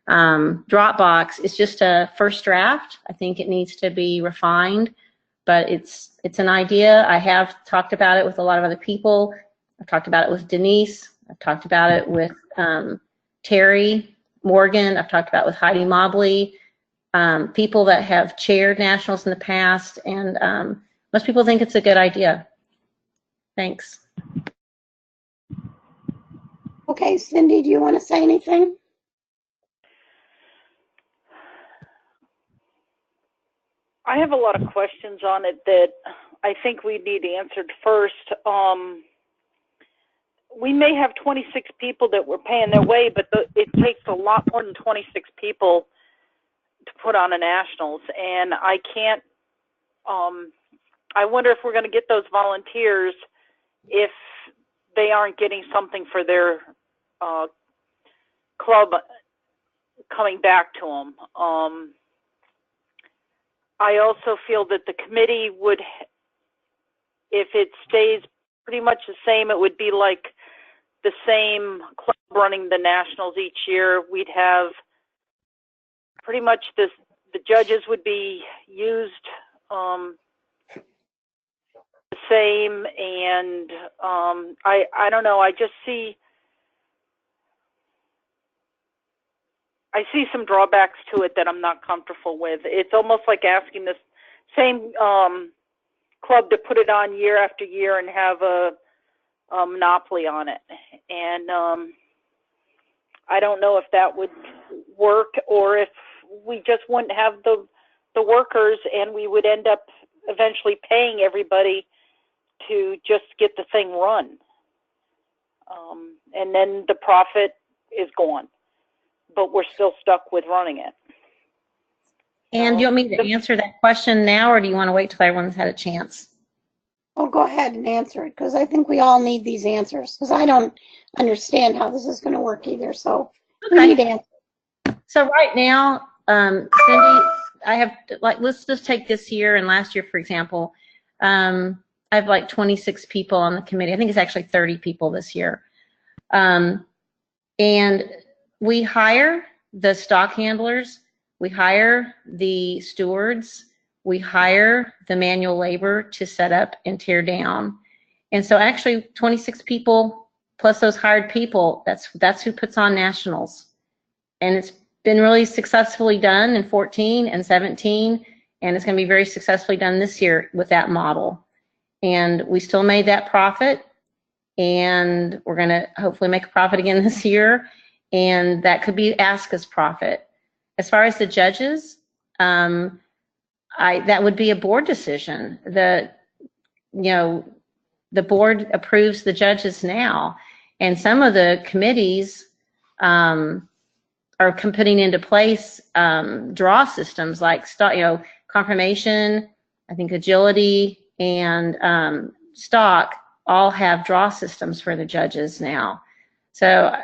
Dropbox. It's just a first draft. I think it needs to be refined, but it's an idea. I have talked about it with a lot of other people. I've talked about it with Denise. I've talked about it with Terry Morgan. I've talked about it with Heidi Mobley, people that have chaired nationals in the past, and most people think it's a good idea. Thanks. Okay, Cindy, do you want to say anything? I have a lot of questions on it that I think we need answered first. We may have 26 people that we're paying their way, but it takes a lot more than 26 people to put on a nationals, and I can't. I wonder if we're going to get those volunteers if they aren't getting something for their club coming back to them. I also feel that the committee would, if it stays pretty much the same, it would be like the same club running the nationals each year. We'd have pretty much the judges would be used the same, and I don't know, I see some drawbacks to it that I'm not comfortable with. It's almost like asking this same club to put it on year after year and have a monopoly on it. And I don't know if that would work, or if we just wouldn't have the workers, and we would end up eventually paying everybody to just get the thing run. And then the profit is gone, but we're still stuck with running it. And do you want me to answer that question now, or do you want to wait till everyone's had a chance? Oh, go ahead and answer it, because I think we all need these answers, because I don't understand how this is going to work either. So we need answers. So right now, Cindy, I have, let's just take this year and last year, for example. I have like 26 people on the committee. I think it's actually 30 people this year. And we hire the stock handlers, we hire the stewards, we hire the manual labor to set up and tear down. And so actually 26 people plus those hired people, that's who puts on nationals. And it's been really successfully done in 14 and 17, and it's going to be very successfully done this year with that model. And we still made that profit, and we're going to hopefully make a profit again this year, and that could be asca's profit. As far as the judges, that would be a board decision. The board approves the judges now, and some of the committees are putting into place draw systems like confirmation, I think agility, and stock all have draw systems for the judges now. So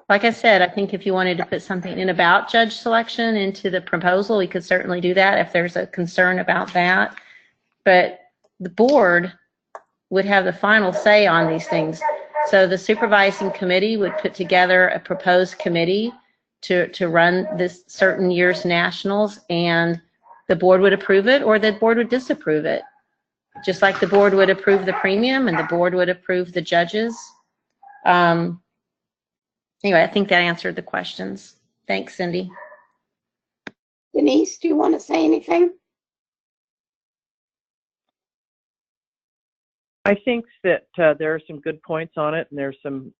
like I said, I think if you wanted to put something in about judge selection into the proposal, we could certainly do that if there's a concern about that. But the board would have the final say on these things. So the supervising committee would put together a proposed committee to run this certain year's nationals, and the board would approve it or the board would disapprove it. Just like the board would approve the premium and the board would approve the judges. Anyway, I think that answered the questions. Thanks, Cindy. Denise, do you want to say anything? I think that there are some good points on it, and there's some,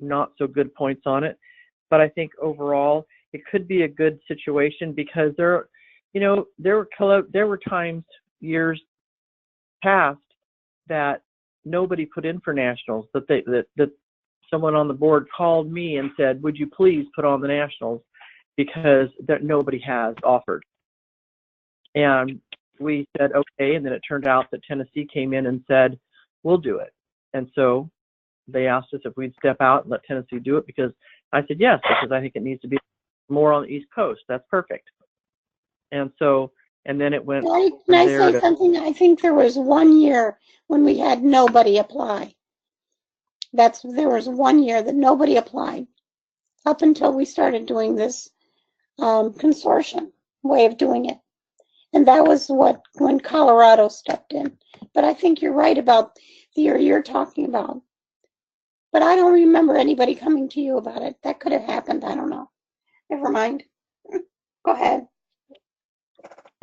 not so good points on it. But I think overall, it could be a good situation because there were times, years past, that nobody put in for nationals. That someone on the board called me and said, "Would you please put on the nationals?" Because nobody has offered. And we said, okay, and then it turned out that Tennessee came in and said, we'll do it. And so they asked us if we'd step out and let Tennessee do it, because I said yes, because I think it needs to be more on the East Coast. That's perfect. And so, and then it went. Can I say something? I think there was 1 year when we had nobody apply. There was 1 year that nobody applied up until we started doing this consortium way of doing it. And that was when Colorado stepped in. But I think you're right about the year you're talking about. But I don't remember anybody coming to you about it. That could have happened. I don't know. Never mind. Go ahead.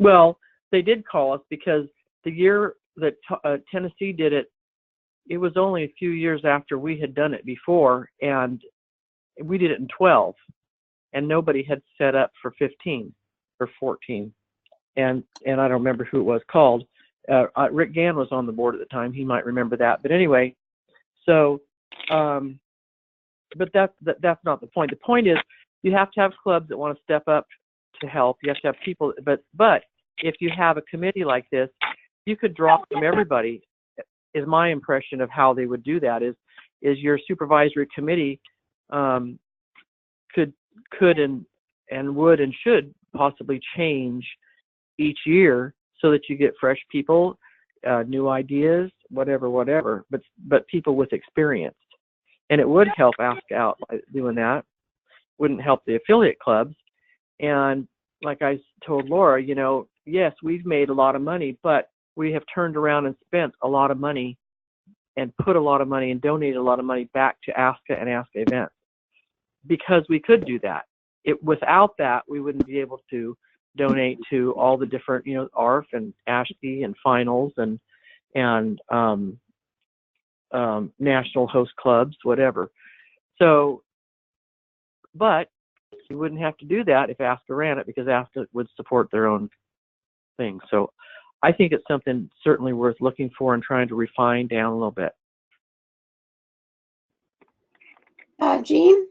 Well, they did call us because the year that Tennessee did it, it was only a few years after we had done it before, and we did it in 12, and nobody had set up for 15 or 14. And I don't remember who it was called. Rick Gann was on the board at the time. He might remember that. But anyway, so, but that's not the point. The point is you have to have clubs that want to step up to help. You have to have people. But if you have a committee like this, you could draw from everybody. Is my impression of how they would do that. Is your supervisory committee could and would and should possibly change each year so that you get fresh people, new ideas, whatever, but people with experience. And it would help ASCA out by doing that. Wouldn't help the affiliate clubs. And like I told Laura, yes, we've made a lot of money, but we have turned around and spent a lot of money and put a lot of money and donated a lot of money back to ASCA and ASCA events because we could do that. Without that, we wouldn't be able to donate to all the different, ARF and ASCI and finals and national host clubs, whatever. So, but you wouldn't have to do that if ASCA ran it because ASCA would support their own thing. So I think it's something certainly worth looking for and trying to refine down a little bit. Jean?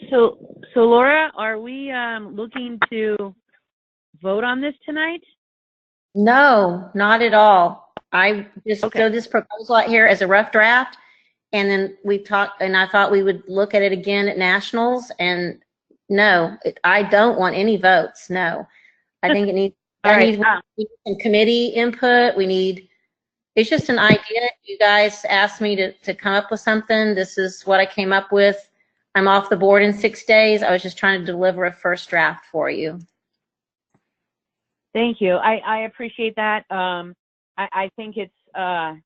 So Laura, are we looking to vote on this tonight? No, not at all. I just throw this proposal out here as a rough draft, and then we talked, and I thought we would look at it again at nationals, and No, I don't want any votes. No, I think it needs. All right. We need some committee input. It's just an idea. You guys asked me to come up with something. This is what I came up with. I'm off the board in 6 days. I was just trying to deliver a first draft for you. Thank you. I appreciate that. I think it's a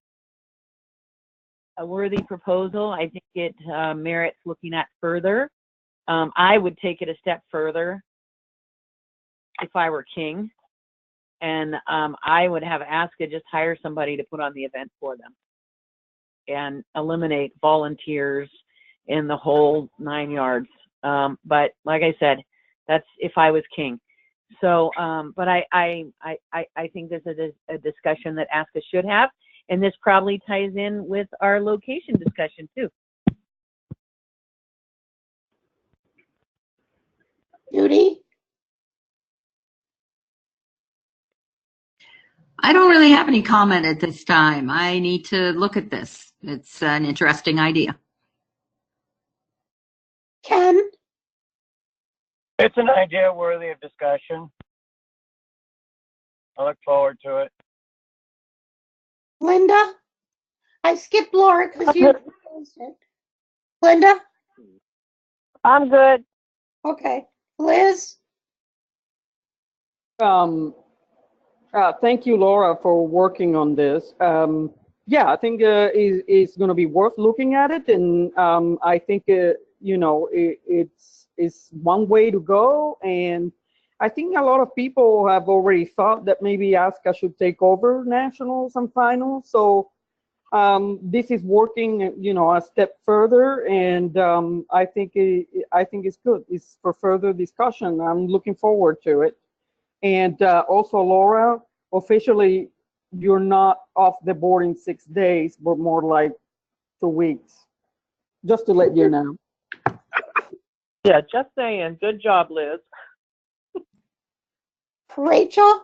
worthy proposal. I think it merits looking at further. I would take it a step further if I were king, and I would have ASCA just hire somebody to put on the event for them and eliminate volunteers in the whole 9 yards. But like I said, that's if I was king. So, but I think this is a discussion that ASCA should have, and this probably ties in with our location discussion too. Judy? I don't really have any comment at this time. I need to look at this. It's an interesting idea. Ken? It's an idea worthy of discussion. I look forward to it. Linda? I skipped Laura because you proposed it. Linda? I'm good. Okay. Liz? Thank you, Laura, for working on this. Yeah, I think it's going to be worth looking at it, and I think it's one way to go. And I think a lot of people have already thought that maybe ASCA should take over nationals and finals. So this is working, a step further, and I think it's good. It's for further discussion. I'm looking forward to it. And also, Laura, officially, you're not off the board in 6 days, but more like 2 weeks. Just to let you know. Yeah, just saying. Good job, Liz. Rachel?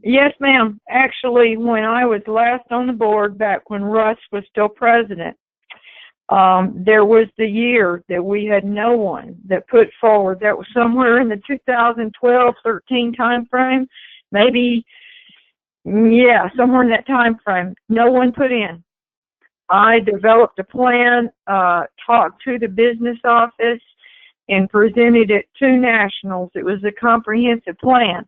Yes, ma'am. Actually, when I was last on the board, back when Russ was still president, there was the year that we had no one that put forward. That was somewhere in the 2012-13 time frame, maybe, yeah, somewhere in that time frame. No one put in. I developed a plan, talked to the business office, and presented it to nationals. It was a comprehensive plan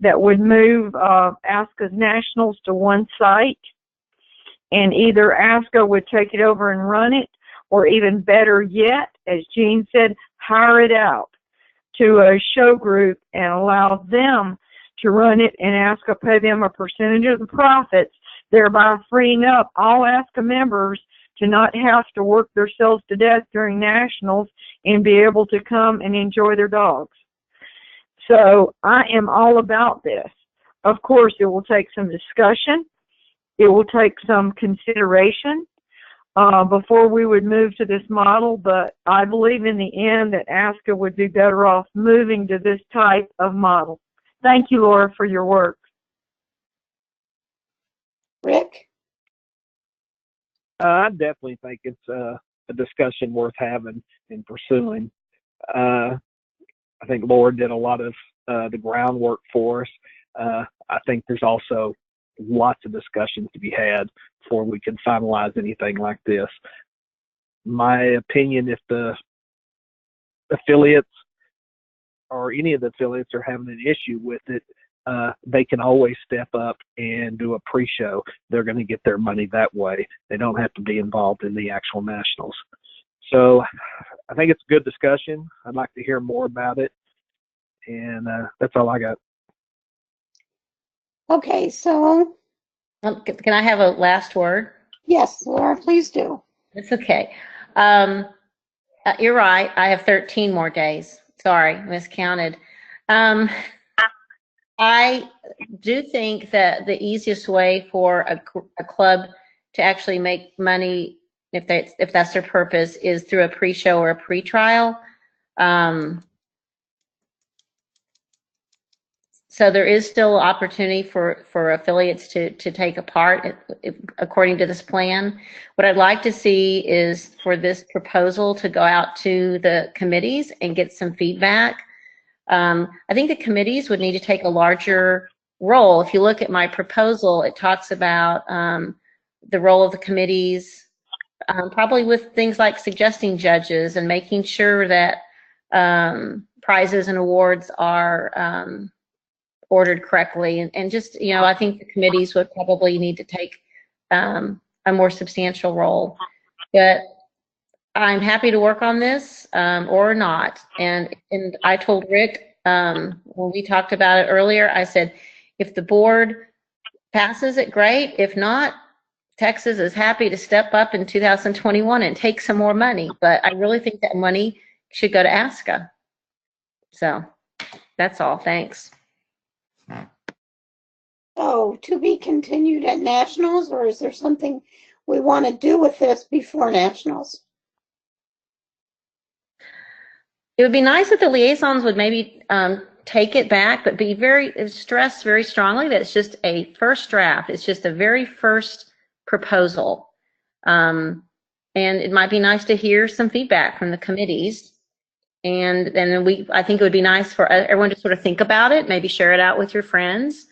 that would move ASCA's nationals to one site, and either ASCA would take it over and run it, or even better yet, as Jean said, hire it out to a show group and allow them to run it, and ASCA pay them a percentage of the profits, thereby freeing up all ASCA members to not have to work themselves to death during nationals and be able to come and enjoy their dogs. So I am all about this. Of course, it will take some discussion. It will take some consideration before we would move to this model, but I believe in the end that ASCA would be better off moving to this type of model. Thank you, Laura, for your work. Rick? I definitely think it's a discussion worth having and pursuing. I think Laura did a lot of the groundwork for us. I think there's also lots of discussions to be had before we can finalize anything like this. My opinion, if the affiliates or any of the affiliates are having an issue with it, they can always step up and do a pre-show. They're going to get their money that way. They don't have to be involved in the actual nationals. So I think it's a good discussion. I'd like to hear more about it. And that's all I got. Okay, so Can I have a last word? yes, Laura, please do. It's okay. You're right. I have 13 more days. Sorry, miscounted. I do think that the easiest way for a club to actually make money, if that's their purpose, is through a pre-show or a pre-trial. So there is still opportunity for affiliates to take a part according to this plan. What I'd like to see is for this proposal to go out to the committees and get some feedback. I think the committees would need to take a larger role. If you look at my proposal, it talks about the role of the committees, probably with things like suggesting judges and making sure that prizes and awards are ordered correctly. And just, you know, I think the committees would probably need to take a more substantial role. But I'm happy to work on this or not. And I told Rick when we talked about it earlier, I said, if the board passes it, great. If not, Texas is happy to step up in 2021 and take some more money. But I really think that money should go to ASCA. So that's all. Thanks. So to be continued at nationals, or is there something we want to do with this before nationals? It would be nice if the liaisons would maybe take it back, but stress very strongly that it's just a first draft. It's just a very first proposal. And it might be nice to hear some feedback from the committees. And then I think it would be nice for everyone to sort of think about it, maybe share it out with your friends.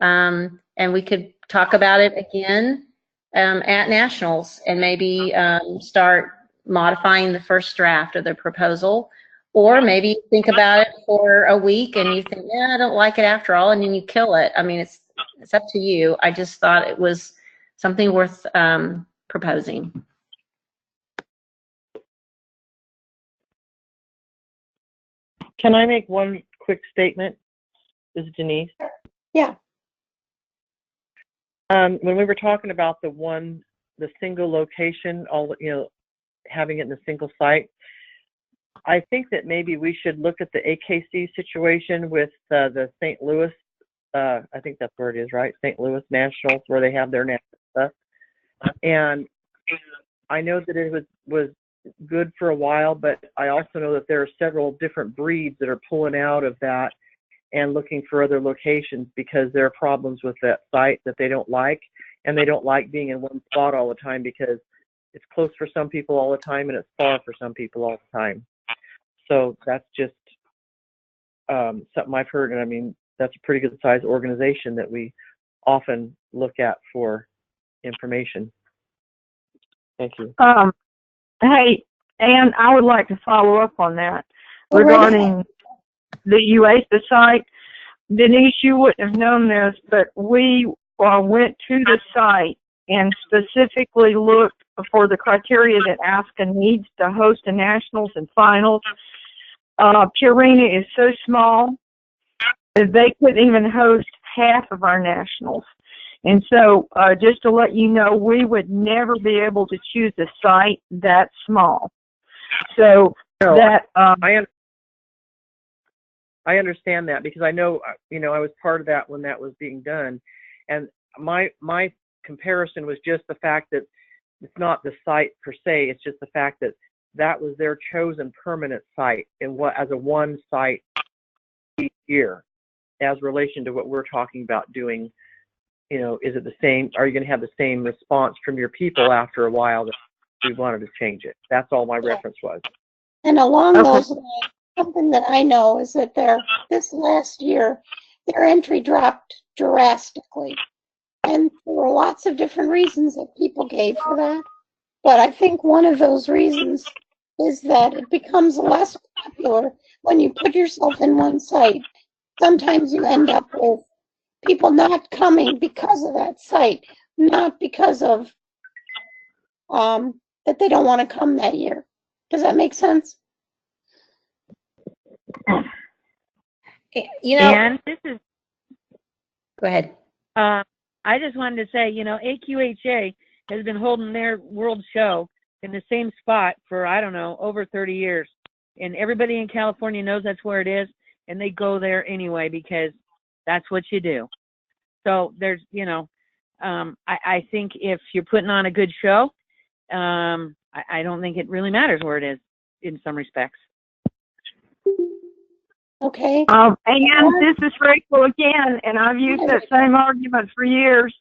And we could talk about it again at nationals and maybe start modifying the first draft of the proposal. Or maybe think about it for a week and you think, yeah, I don't like it after all, and then you kill it. I mean, it's up to you. I just thought it was something worth proposing. Can I make one quick statement? This is Denise. Yeah. When we were talking about the single location, having it in a single site, I think that maybe we should look at the AKC situation with the St. Louis, I think that's where it is, right? St. Louis Nationals, where they have their national stuff. And I know that it was good for a while, but I also know that there are several different breeds that are pulling out of that and looking for other locations because there are problems with that site that they don't like, and they don't like being in one spot all the time because it's close for some people all the time and it's far for some people all the time. So that's just something I've heard, and I mean, that's a pretty good sized organization that we often look at for information. Thank you. Hey, Ann, I would like to follow up on that regarding the UASA site. Denise, you wouldn't have known this, but we went to the site and specifically looked for the criteria that ASCA needs to host the nationals and finals. Purina is so small that they couldn't even host half of our nationals. And so just to let you know, we would never be able to choose a site that small. So I understand that because I know, I was part of that when that was being done. And my comparison was just the fact that it's not the site per se, it's just the fact that that was their chosen permanent site and as a one site each year as relation to what we're talking about doing. Is it the same? Are you going to have the same response from your people after a while that we wanted to change it? That's all my reference was. And along those lines, something that I know is that this last year, their entry dropped drastically. And there were lots of different reasons that people gave for that. But I think one of those reasons is that it becomes less popular when you put yourself in one site. Sometimes you end up with people not coming because of that site, not because of that they don't want to come that year. Does that make sense? And this is. Go ahead. I just wanted to say, AQHA has been holding their world show in the same spot for, I don't know, over 30 years. And everybody in California knows that's where it is, and they go there anyway because that's what you do. So there's, I think if you're putting on a good show, I don't think it really matters where it is in some respects. Okay. And this is Rachel again, and I've used that same argument for years.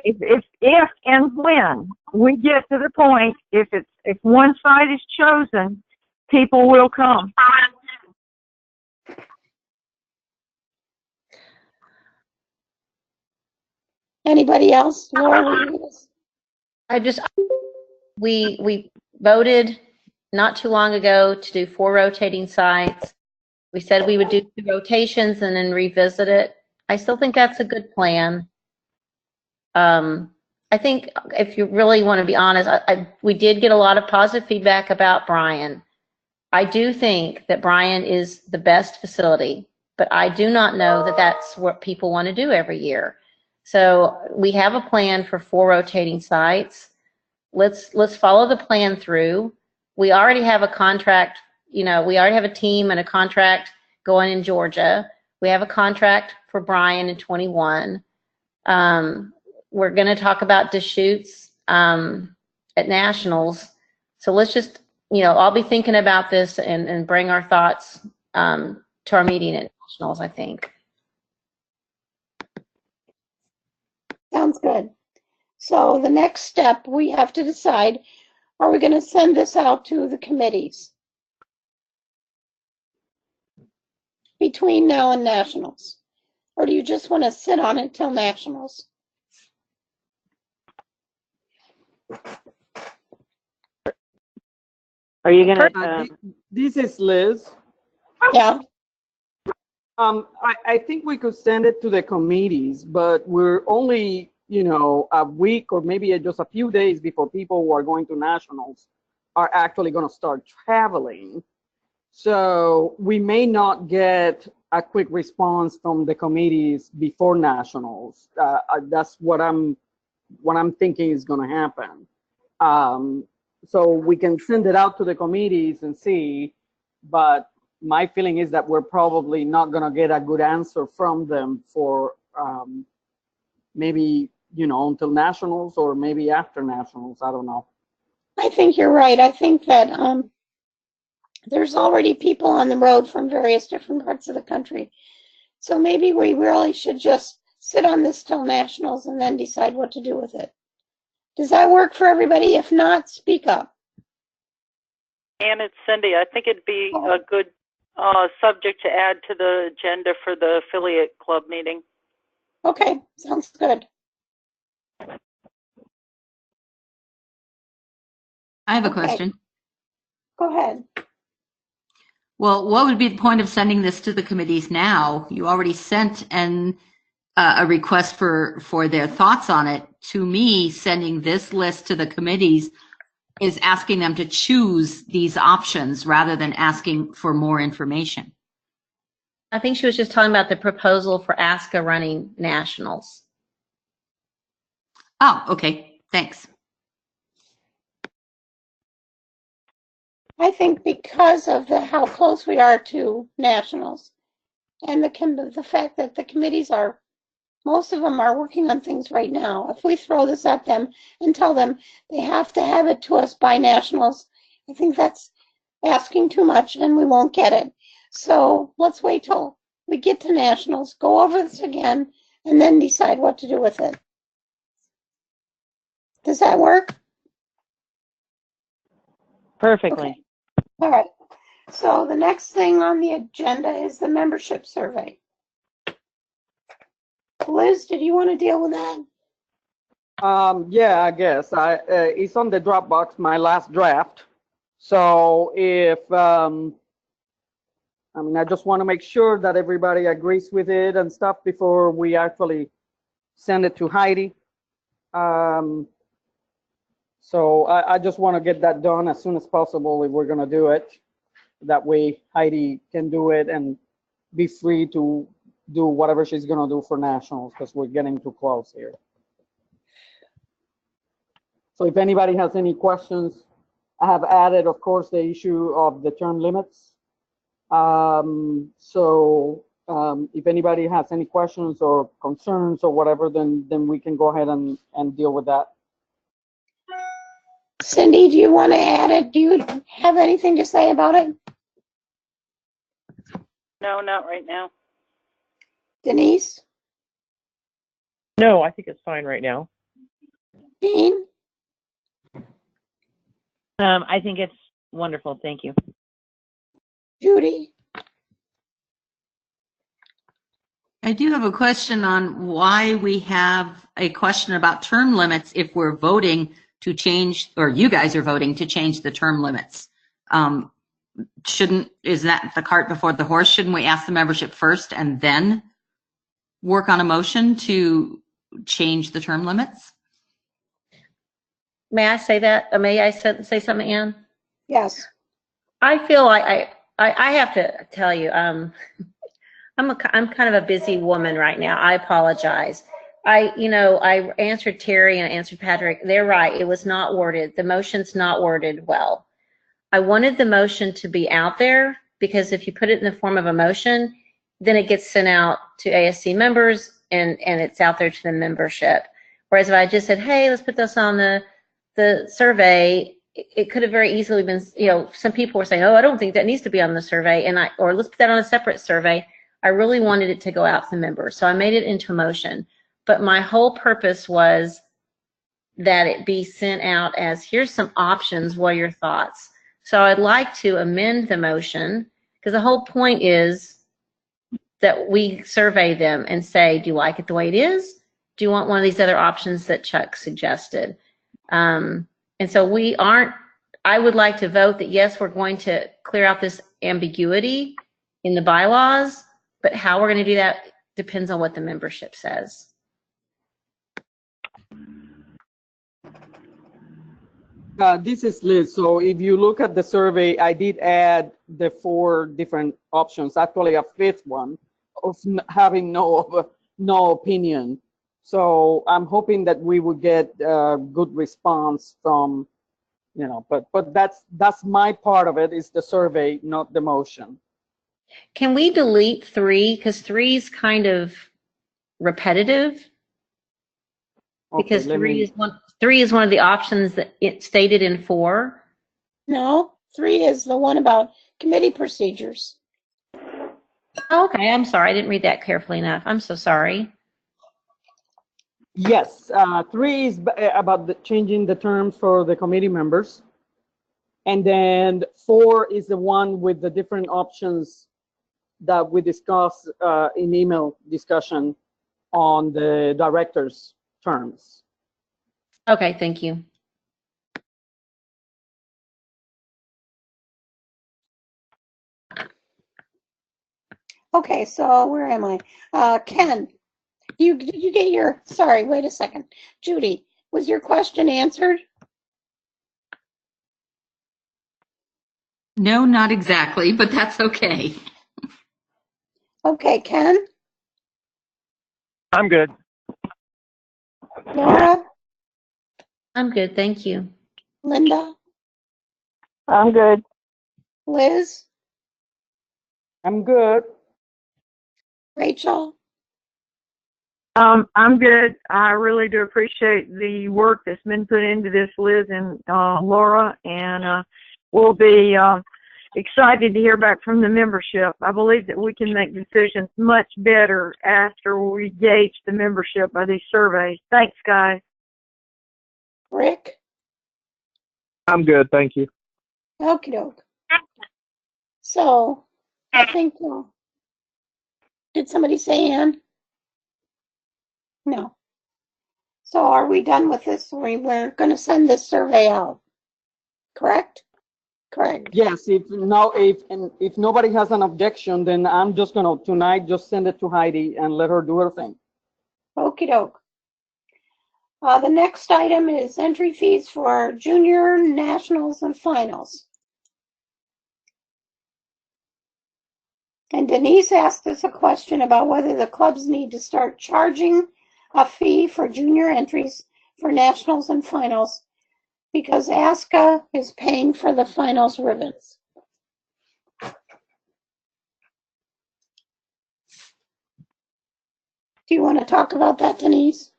If and when we get to the point, if one side is chosen, people will come. Anybody else? Laura, we voted not too long ago to do 4 rotating sites. We said we would do 2 rotations and then revisit it. I still think that's a good plan. I think if you really want to be honest, we did get a lot of positive feedback about Bryan. I do think that Bryan is the best facility, but I do not know that that's what people want to do every year. So we have a plan for 4 rotating sites. Let's follow the plan through. We already have a contract, we already have a team and a contract going in Georgia. We have a contract for Bryan in 21. We're going to talk about Deschutes at Nationals. So let's just, I'll be thinking about this and bring our thoughts to our meeting at Nationals, I think. sounds good. So the next step, we have to decide, are we going to send this out to the committees between now and Nationals? Or do you just want to sit on it till Nationals? Are you gonna? This is Liz. Yeah. I think we could send it to the committees, but we're only, a week or maybe just a few days before people who are going to Nationals are actually going to start traveling. So we may not get a quick response from the committees before Nationals. That's what I'm thinking is going to happen. So we can send it out to the committees and see, but my feeling is that we're probably not going to get a good answer from them for maybe, until Nationals or maybe after Nationals. I don't know. I think you're right. I think that there's already people on the road from various different parts of the country. So maybe we really should just sit on this till Nationals and then decide what to do with it. Does that work for everybody? If not, speak up. And it's Cindy. I think it'd be a good subject to add to the agenda for the affiliate club meeting. Okay, sounds good. I have a question. Go ahead. Well, what would be the point of sending this to the committees now? You already sent a request for their thoughts on it. To me, sending this list to the committees is asking them to choose these options rather than asking for more information. I think she was just talking about the proposal for ASCA running Nationals. Oh, okay. Thanks. I think because of how close we are to Nationals and the fact that the committees most of them are working on things right now. If we throw this at them and tell them they have to have it to us by Nationals, I think that's asking too much and we won't get it. So let's wait till we get to Nationals, go over this again, and then decide what to do with it. Does that work? Perfectly. Okay. All right. So the next thing on the agenda is the membership survey. Liz, did you want to deal with that? Yeah, I guess. It's on the Dropbox, my last draft. So if, I just want to make sure that everybody agrees with it and stuff before we actually send it to Heidi. So I just want to get that done as soon as possible if we're going to do it. That way Heidi can do it and be free to do whatever she's going to do for Nationals because we're getting too close here. So if anybody has any questions, I have added, of course, the issue of the term limits. If anybody has any questions or concerns or whatever, then we can go ahead and deal with that. Cindy, do you want to add it? Do you have anything to say about it? No, not right now. Denise? No, I think it's fine right now. Jean? I think it's wonderful. Thank you. Judy? I do have a question on why we have a question about term limits if we're voting to change, or you guys are voting to change the term limits. Is that the cart before the horse? Shouldn't we ask the membership first and then work on a motion to change the term limits? May I say that? Or may I say something, Ann? Yes. I feel like I have to tell you, I'm kind of a busy woman right now. I apologize. I answered Terry and I answered Patrick. They're right. It was not worded. The motion's not worded well. I wanted the motion to be out there because if you put it in the form of a motion, then it gets sent out to ASC members and it's out there to the membership. Whereas if I just said, hey, let's put this on the survey, it could have very easily been, some people were saying, oh, I don't think that needs to be on the survey, or let's put that on a separate survey. I really wanted it to go out to the members, so I made it into a motion. But my whole purpose was that it be sent out as, here's some options, what are your thoughts? So I'd like to amend the motion, because the whole point is that we survey them and say, do you like it the way it is? Do you want one of these other options that Chuck suggested? And so I would like to vote that yes, we're going to clear out this ambiguity in the bylaws, but how we're going to do that depends on what the membership says. This is Liz. So if you look at the survey, I did add the 4 different options, actually a 5th one of having no opinion. So I'm hoping that we will get a good response from, but that's my part of it, is the survey, not the motion. Can we delete 3? Because 3 is kind of repetitive. Because Okay, 3 is one of the options that it stated in 4. No, 3 is the one about committee procedures. Okay, I'm sorry. I didn't read that carefully enough. I'm so sorry. Yes, 3 is about changing the terms for the committee members. And then 4 is the one with the different options that we discussed in email discussion on the director's terms. Okay, thank you. Okay, so where am I? Ken, you get your, sorry, wait a second. Judy, was your question answered? No, not exactly, but that's okay. Okay, Ken? I'm good. Laura? I'm good, thank you. Linda? I'm good. Liz? I'm good. Rachel? I'm good. I really do appreciate the work that's been put into this, Liz and Laura, and we'll be excited to hear back from the membership. I believe that we can make decisions much better after we gauge the membership by these surveys. Thanks, guys. Rick? I'm good, thank you. Okie doke. So, I think, did somebody say Ann? No. So are we done with this? We're going to send this survey out, correct? Correct. Yes, if nobody has an objection, then I'm just gonna tonight just send it to Heidi and let her do her thing. Okie doke. The next item is entry fees for junior nationals and finals. And Denise asked us a question about whether the clubs need to start charging a fee for junior entries for nationals and finals because ASCA is paying for the finals ribbons. Do you want to talk about that, Denise?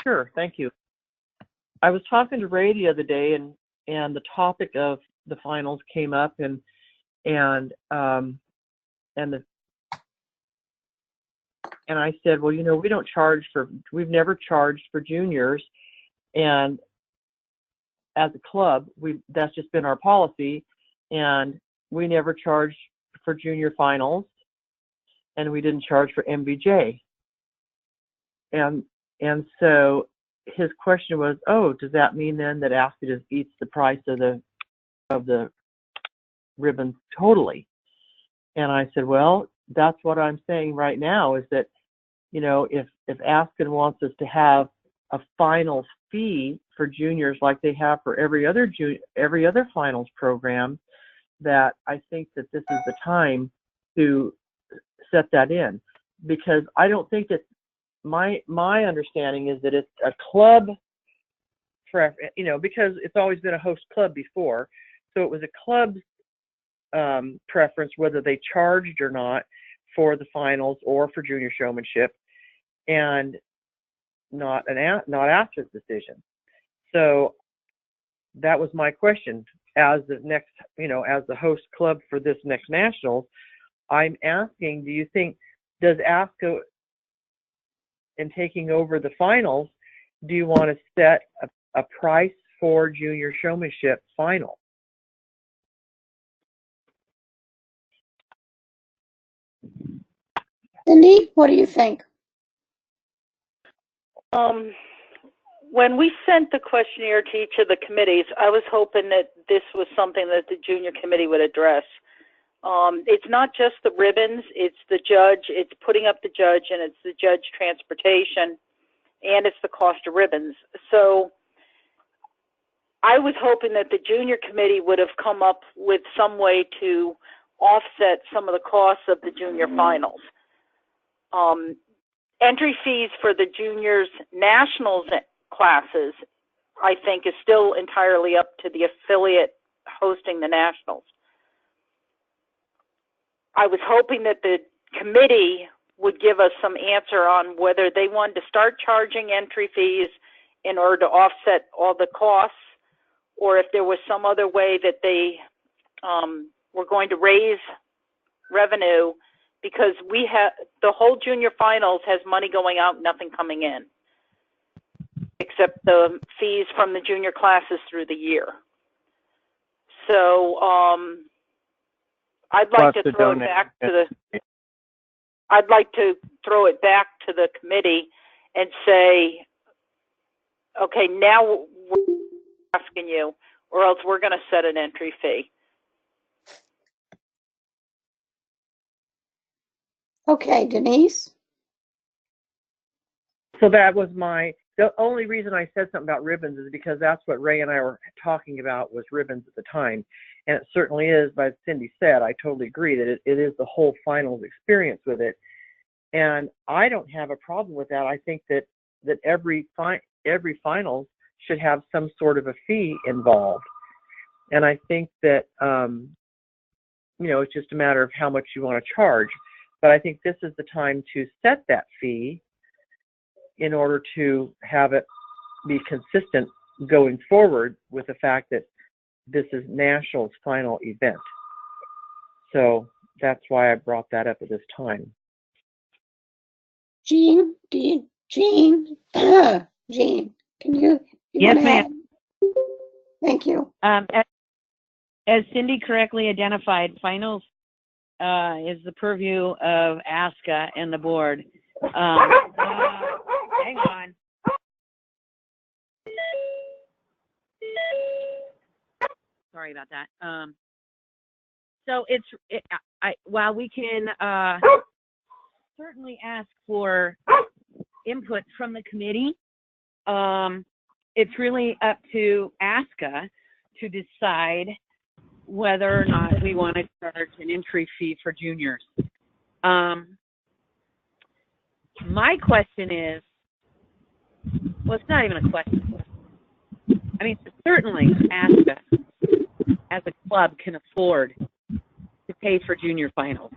Sure, thank you. I was talking to Ray the other day, and the topic of the finals came up, and and I said, well, we've never charged for juniors, and as a club, that's just been our policy, and we never charged for junior finals, and we didn't charge for MVJ. And so his question was, oh, does that mean then that ASCA just eats the price of the ribbons totally? And I said, well, that's what I'm saying right now, is that, if ASCA wants us to have a finals fee for juniors like they have for every other finals program, that I think that this is the time to set that in, because I don't think that my understanding is that it's a club because it's always been a host club before, so it was a club's preference whether they charged or not for the finals or for junior showmanship, and not ASCA's decision. So that was my question. As the next, as the host club for this next nationals, I'm asking, do you think, does ASCA, in taking over the finals, do you want to set a price for junior showmanship final? Cindy, what do you think? When we sent the questionnaire to each of the committees, I was hoping that this was something that the junior committee would address. It's not just the ribbons, it's the judge, it's putting up the judge, and it's the judge transportation, and it's the cost of ribbons. So I was hoping that the junior committee would have come up with some way to offset some of the costs of the junior finals. Entry fees for the juniors nationals classes, I think, is still entirely up to the affiliate hosting the nationals. I was hoping that the committee would give us some answer on whether they wanted to start charging entry fees in order to offset all the costs, or if there was some other way that they were going to raise revenue, because we have the whole junior finals has money going out, nothing coming in, except the fees from the junior classes through the year. So I'd like to throw it back to the committee and say, okay, now we're asking you, or else we're going to set an entry fee. Okay, Denise? So that was the only reason I said something about ribbons is because that's what Ray and I were talking about, was ribbons at the time. And it certainly is, but as Cindy said, I totally agree that it is the whole finals experience with it. And I don't have a problem with that. I think that every finals should have some sort of a fee involved. And I think that, it's just a matter of how much you want to charge. But I think this is the time to set that fee in order to have it be consistent going forward with the fact that this is National's final event. So that's why I brought that up at this time. Jean, Jean, can you? Yes, ma'am. Thank you. As Cindy correctly identified, finals is the purview of ASCA and the board. Hang on. Sorry about that. So while we can certainly ask for input from the committee, it's really up to ASCA to decide whether or not we want to charge an entry fee for juniors. My question is, well, it's not even a question. I mean, certainly ASCA as a club can afford to pay for junior finals.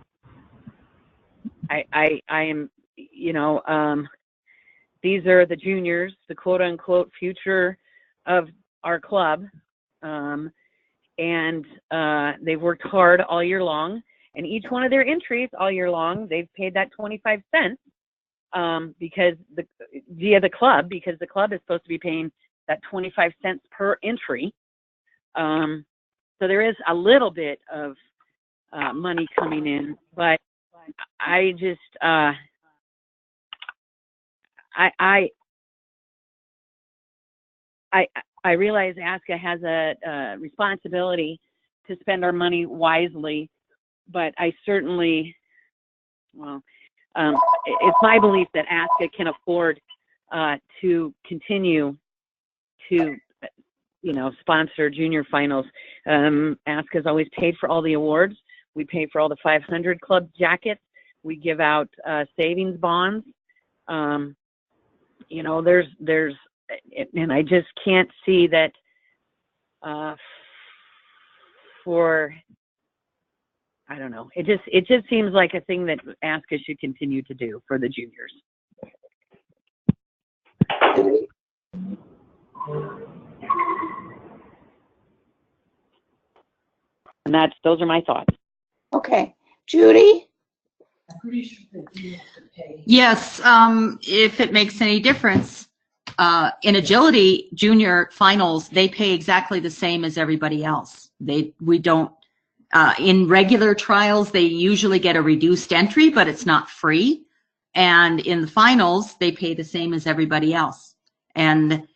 I am, these are the juniors, the quote unquote future of our club. And they've worked hard all year long, And each one of their entries all year long, they've paid that 25 cents because via the club, because the club is supposed to be paying that 25 cents per entry. So there is a little bit of money coming in, but I just I realize ASCA has a responsibility to spend our money wisely, but I certainly, it's my belief that ASCA can afford to continue to, sponsor junior finals. ASCA's always paid for all the awards. We pay for all the 500 club jackets. We give out savings bonds. There's, and I just can't see that I don't know. It just seems like a thing that ASCA should continue to do for the juniors. And those are my thoughts. Okay. Judy? Yes, if it makes any difference. In agility junior finals, they pay exactly the same as everybody else. We don't, in regular trials, they usually get a reduced entry, but it's not free. And in the finals, they pay the same as everybody else. And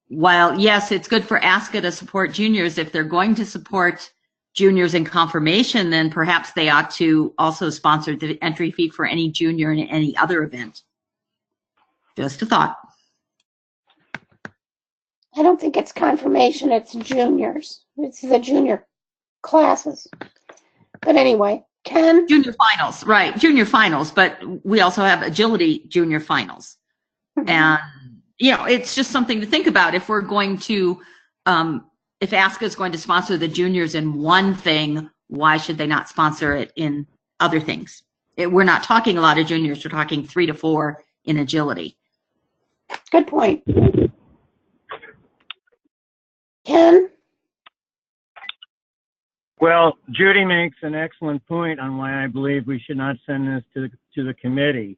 while, yes, it's good for ASCA to support juniors, if they're going to support juniors in confirmation, then perhaps they ought to also sponsor the entry fee for any junior in any other event. Just a thought. I don't think it's confirmation, it's juniors. It's the junior classes. But anyway, Ken? Junior finals, right, junior finals, but we also have agility junior finals. And, it's just something to think about. If we're going to, if ASCA is going to sponsor the juniors in one thing, why should they not sponsor it in other things? We're not talking a lot of juniors, we're talking 3 to 4 in agility. Good point. Ken? Well, Judy makes an excellent point on why I believe we should not send this to the committee.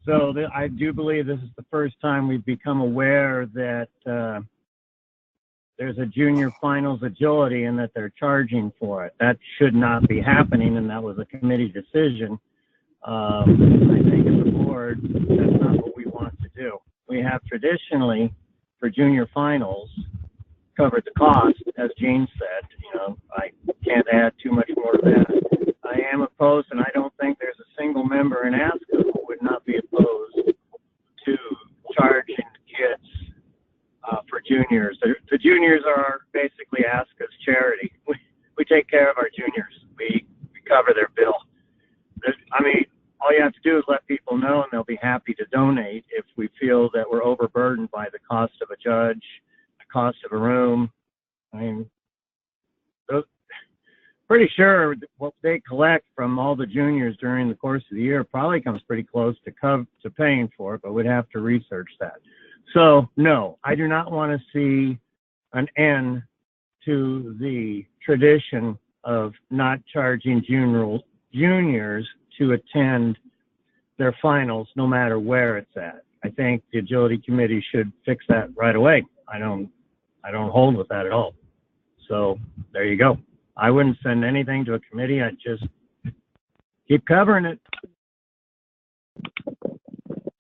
So I do believe this is the first time we've become aware that there's a junior finals agility and that they're charging for it. That should not be happening, and that was a committee decision. I think as a board, that's not what we want to do. We have traditionally, for junior finals, covered the cost, as Jean said. I can't add too much more to that. I am opposed, and I don't think there's a single member in ASCA who would not be opposed to charging kids for juniors. The juniors are basically ASCA's charity. We take care of our juniors. We cover their bill. All you have to do is let people know, and they'll be happy to donate if we feel that we're overburdened by the cost of a judge, the cost of a room. Pretty sure what they collect from all the juniors during the course of the year probably comes pretty close to paying for it, but we'd have to research that. So, no, I do not want to see an end to the tradition of not charging juniors to attend their finals, no matter where it's at. I think the Agility Committee should fix that right away. I don't hold with that at all. So there you go. I wouldn't send anything to a committee. I'd just keep covering it.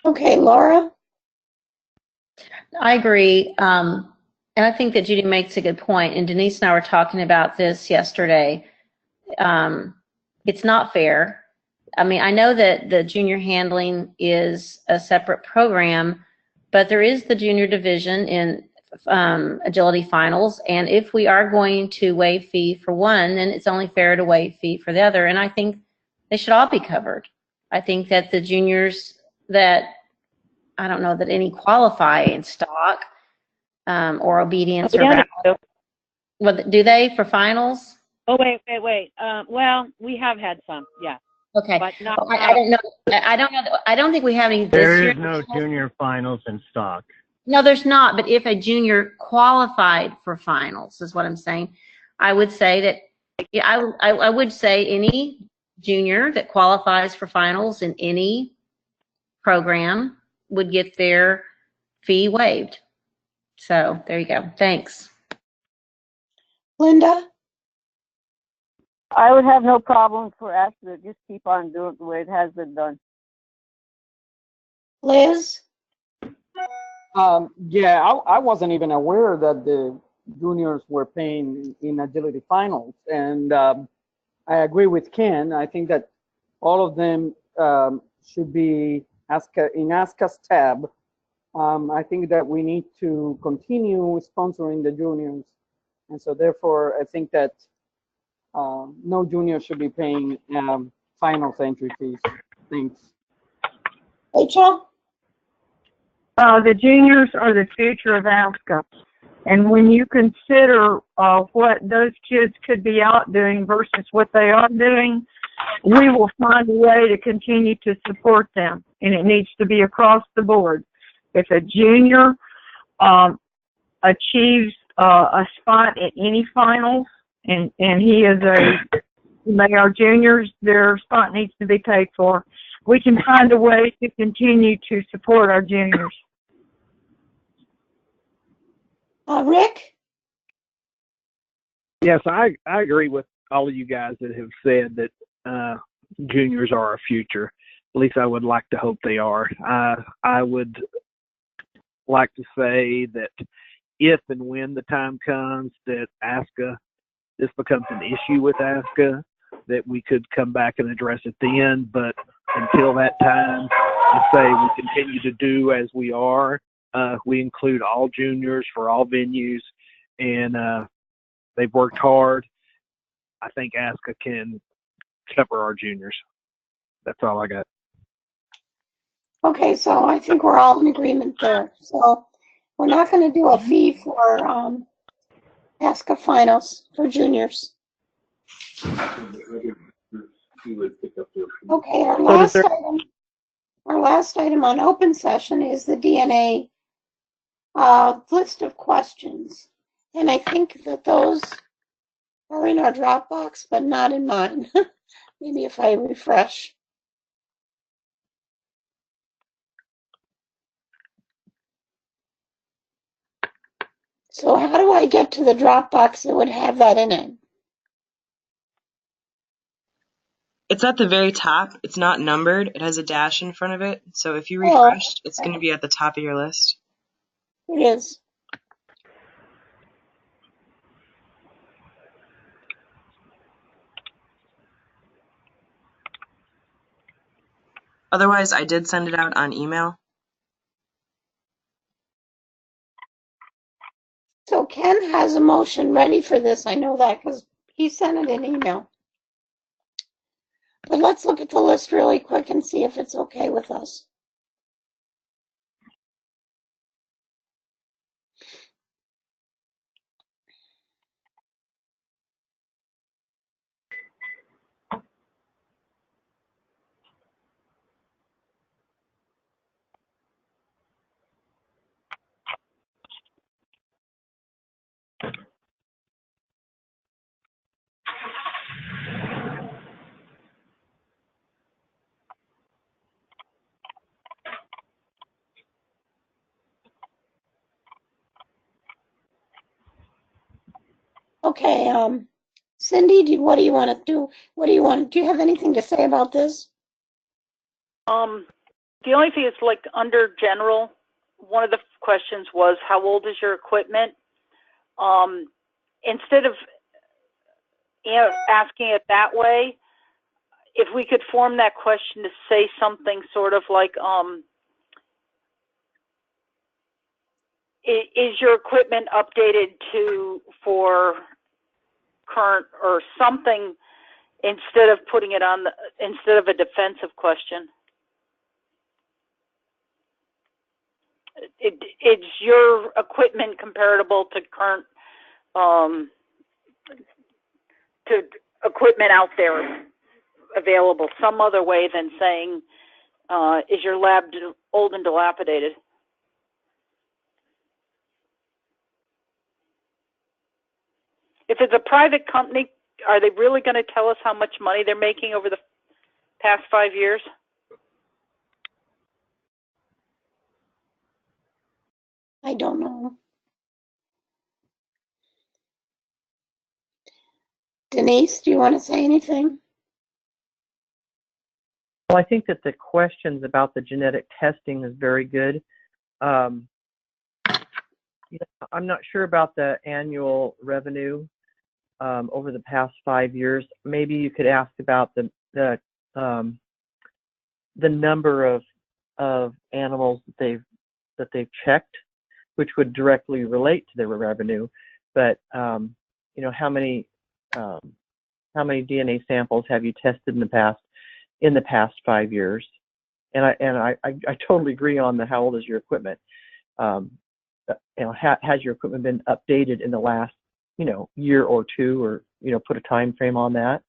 Okay, Laura? I agree. And I think that Judy makes a good point. And Denise and I were talking about this yesterday. It's not fair. I know that the junior handling is a separate program, but there is the junior division in agility finals, and if we are going to waive fee for one, then it's only fair to waive fee for the other, and I think they should all be covered. I think that the juniors that, I don't know that any qualify in stock or obedience or what do they for finals? Oh, wait. Well, we have had some, yeah. Okay. But not, I don't know. I don't think we have any this year. There is no junior finals in stock. No, there's not. But if a junior qualified for finals, is what I'm saying, I would say that I would say any junior that qualifies for finals in any program would get their fee waived. So there you go. Thanks. Linda? I would have no problem for ASCA to just keep on doing it the way it has been done. Liz? Yeah, I wasn't even aware that the juniors were paying in agility finals, and I agree with Ken. I think that all of them should be in ASCA's tab. I think that we need to continue sponsoring the juniors, and so therefore I think that no junior should be paying finals entry fees. Thanks. Rachel? The juniors are the future of ASCA. And when you consider what those kids could be out doing versus what they are doing, we will find a way to continue to support them. And it needs to be across the board. If a junior achieves a spot at any finals, and they are juniors, their spot needs to be paid for. We can find a way to continue to support our juniors. Rick? Yes, I agree with all of you guys that have said that juniors are our future. At least I would like to hope they are. I would like to say that if and when the time comes that this becomes an issue with ASCA, that we could come back and address it then. But until that time, I say we continue to do as we are. We include all juniors for all venues, and they've worked hard. I think ASCA can cover our juniors. That's all I got. Okay, so I think we're all in agreement there. So we're not going to do a fee for ASCA finals for juniors. Okay, our last item on open session is the DNA list of questions. And I think that those are in our Dropbox, but not in mine. Maybe if I refresh. So how do I get to the Dropbox that would have that in it? It's at the very top. It's not numbered. It has a dash in front of it. So if you refresh, it's going to be at the top of your list. It is. Otherwise, I did send it out on email. So Ken has a motion ready for this. I know that because he sent it in email. But let's look at the list really quick and see if it's okay with us. Okay, Cindy, what do you want to do? Do you have anything to say about this? The only thing is, like, under general, one of the questions was, how old is your equipment? Instead of asking it that way, if we could form that question to say something sort of like, is your equipment updated for current, or something, instead of putting it on instead of a defensive question? Is your equipment comparable to current to equipment out there available? Some other way than saying, is your lab old and dilapidated? If it's a private company, are they really going to tell us how much money they're making over the past 5 years? I don't know. Denise, do you want to say anything? Well, I think that the questions about the genetic testing is very good. I'm not sure about the annual revenue over the past 5 years. Maybe you could ask about the number of animals that they've checked, which would directly relate to their revenue. But how many DNA samples have you tested in the past 5 years? And I totally agree on the how old is your equipment. Has your equipment been updated in the last year or two, or put a time frame on that?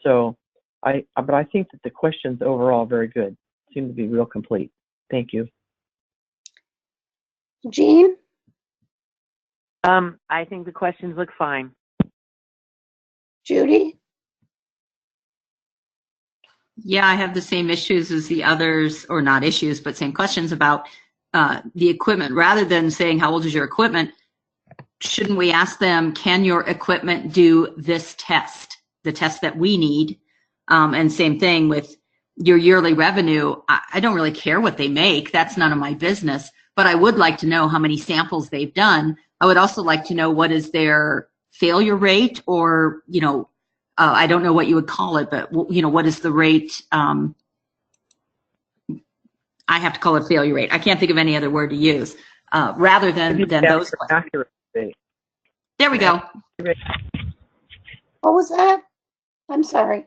So but I think that the questions overall are very good. Seem to be real complete. Thank you. Jean? I think the questions look fine. Judy? Yeah, I have the same issues as the others, or not issues, but same questions about the equipment. Rather than saying, how old is your equipment? Shouldn't we ask them, can your equipment do this test, the test that we need? And same thing with your yearly revenue. I don't really care what they make. That's none of my business. But I would like to know how many samples they've done. I would also like to know what is their failure rate, or, I don't know what you would call it, but, what is the rate? I have to call it failure rate. I can't think of any other word to use rather than those questions. Accuracy. There we go. What was that? I'm sorry.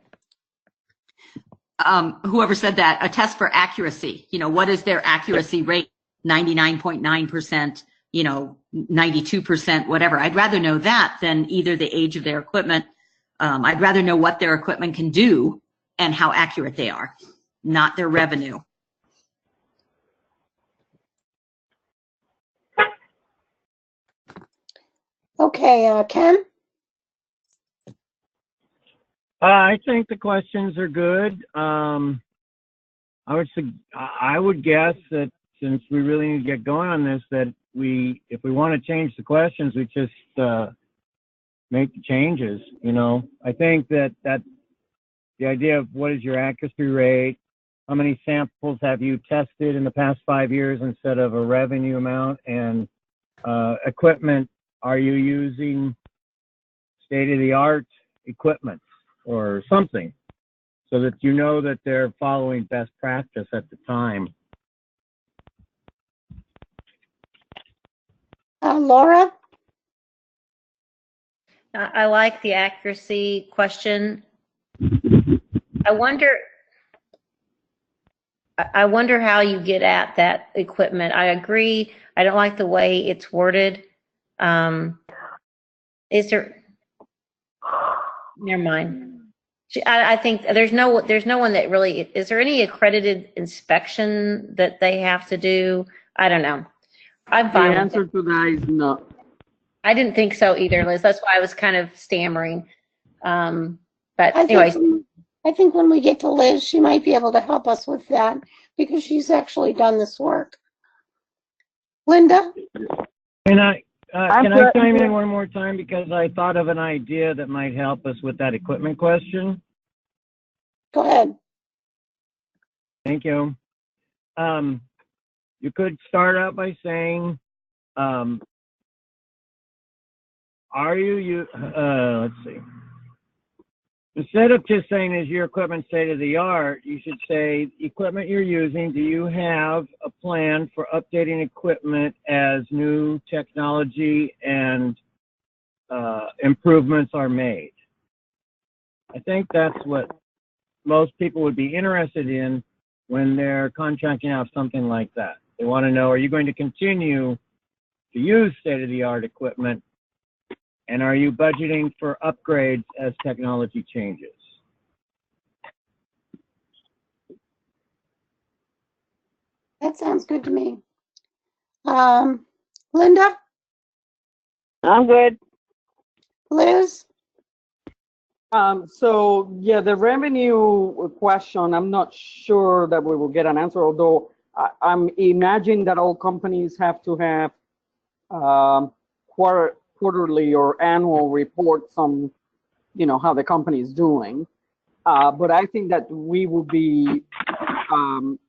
Whoever said that, a test for accuracy. What is their accuracy rate? 99.9%, 92%, whatever. I'd rather know that than either the age of their equipment. I'd rather know what their equipment can do and how accurate they are, not their revenue. Okay, Ken? I think the questions are good. I would guess that since we really need to get going on this, that if we want to change the questions, we just make the changes. I think that the idea of what is your accuracy rate, how many samples have you tested in the past 5 years instead of a revenue amount, and equipment, are you using state-of-the-art equipment or something, so that that they're following best practice at the time. Laura? I like the accuracy question. I wonder how you get at that equipment. I agree. I don't like the way it's worded. Is there? Never mind. I think there's no one that really. Is there any accredited inspection that they have to do? I don't know. I'm fine. The answer to that is no. I didn't think so either, Liz. That's why I was kind of stammering. But I anyways. think when we get to Liz, she might be able to help us with that because she's actually done this work. Linda? Can I chime in one more time, because I thought of an idea that might help us with that equipment question? Go ahead. Thank you. You could start out by saying, let's see. Instead of just saying, is your equipment state of the art, you should say, equipment you're using, do you have a plan for updating equipment as new technology and improvements are made? I think that's what most people would be interested in when they're contracting out something like that. They want to know, are you going to continue to use state-of-the-art equipment? And are you budgeting for upgrades as technology changes? That sounds good to me. Linda? I'm good. Liz? So yeah, the revenue question, I'm not sure that we will get an answer, although I'm imagining that all companies have to have quarterly or annual reports on, how the company is doing. But I think that we will be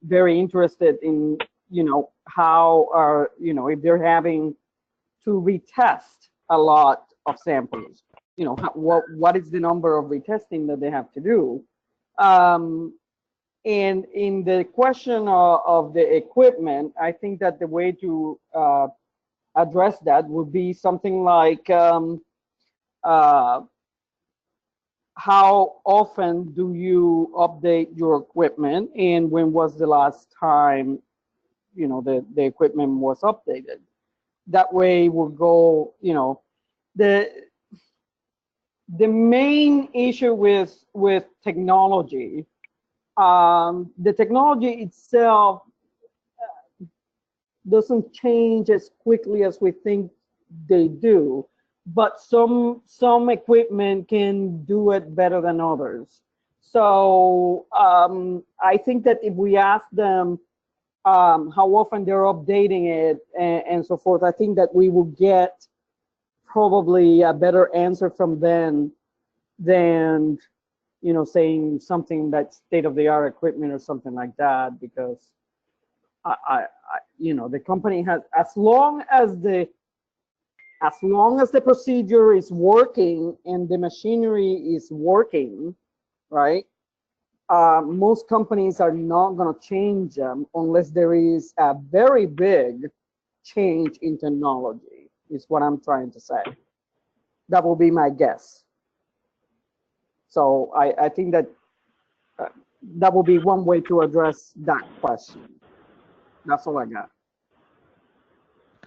very interested in, how are, if they're having to retest a lot of samples, what is the number of retesting that they have to do? And in the question of the equipment, I think that the way to address that would be something like how often do you update your equipment, and when was the last time the equipment was updated? That way we'll go, the main issue with technology, the technology itself doesn't change as quickly as we think they do, but some equipment can do it better than others. So I think that if we ask them how often they're updating it and so forth, I think that we will get probably a better answer from them than saying something that's state-of-the-art equipment or something like that, because the company has, as long as the procedure is working and the machinery is working, right? Most companies are not going to change them unless there is a very big change in technology, is what I'm trying to say. That will be my guess. So I think that that will be one way to address that question. That's all I got.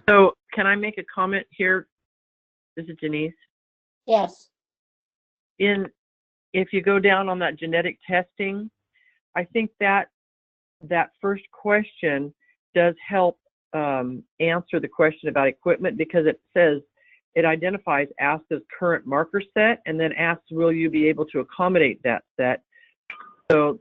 So can I make a comment here? This is Denise. Yes. If you go down on that genetic testing, I think that first question does help answer the question about equipment, because it identifies ASCA's current marker set and then asks, will you be able to accommodate that set? So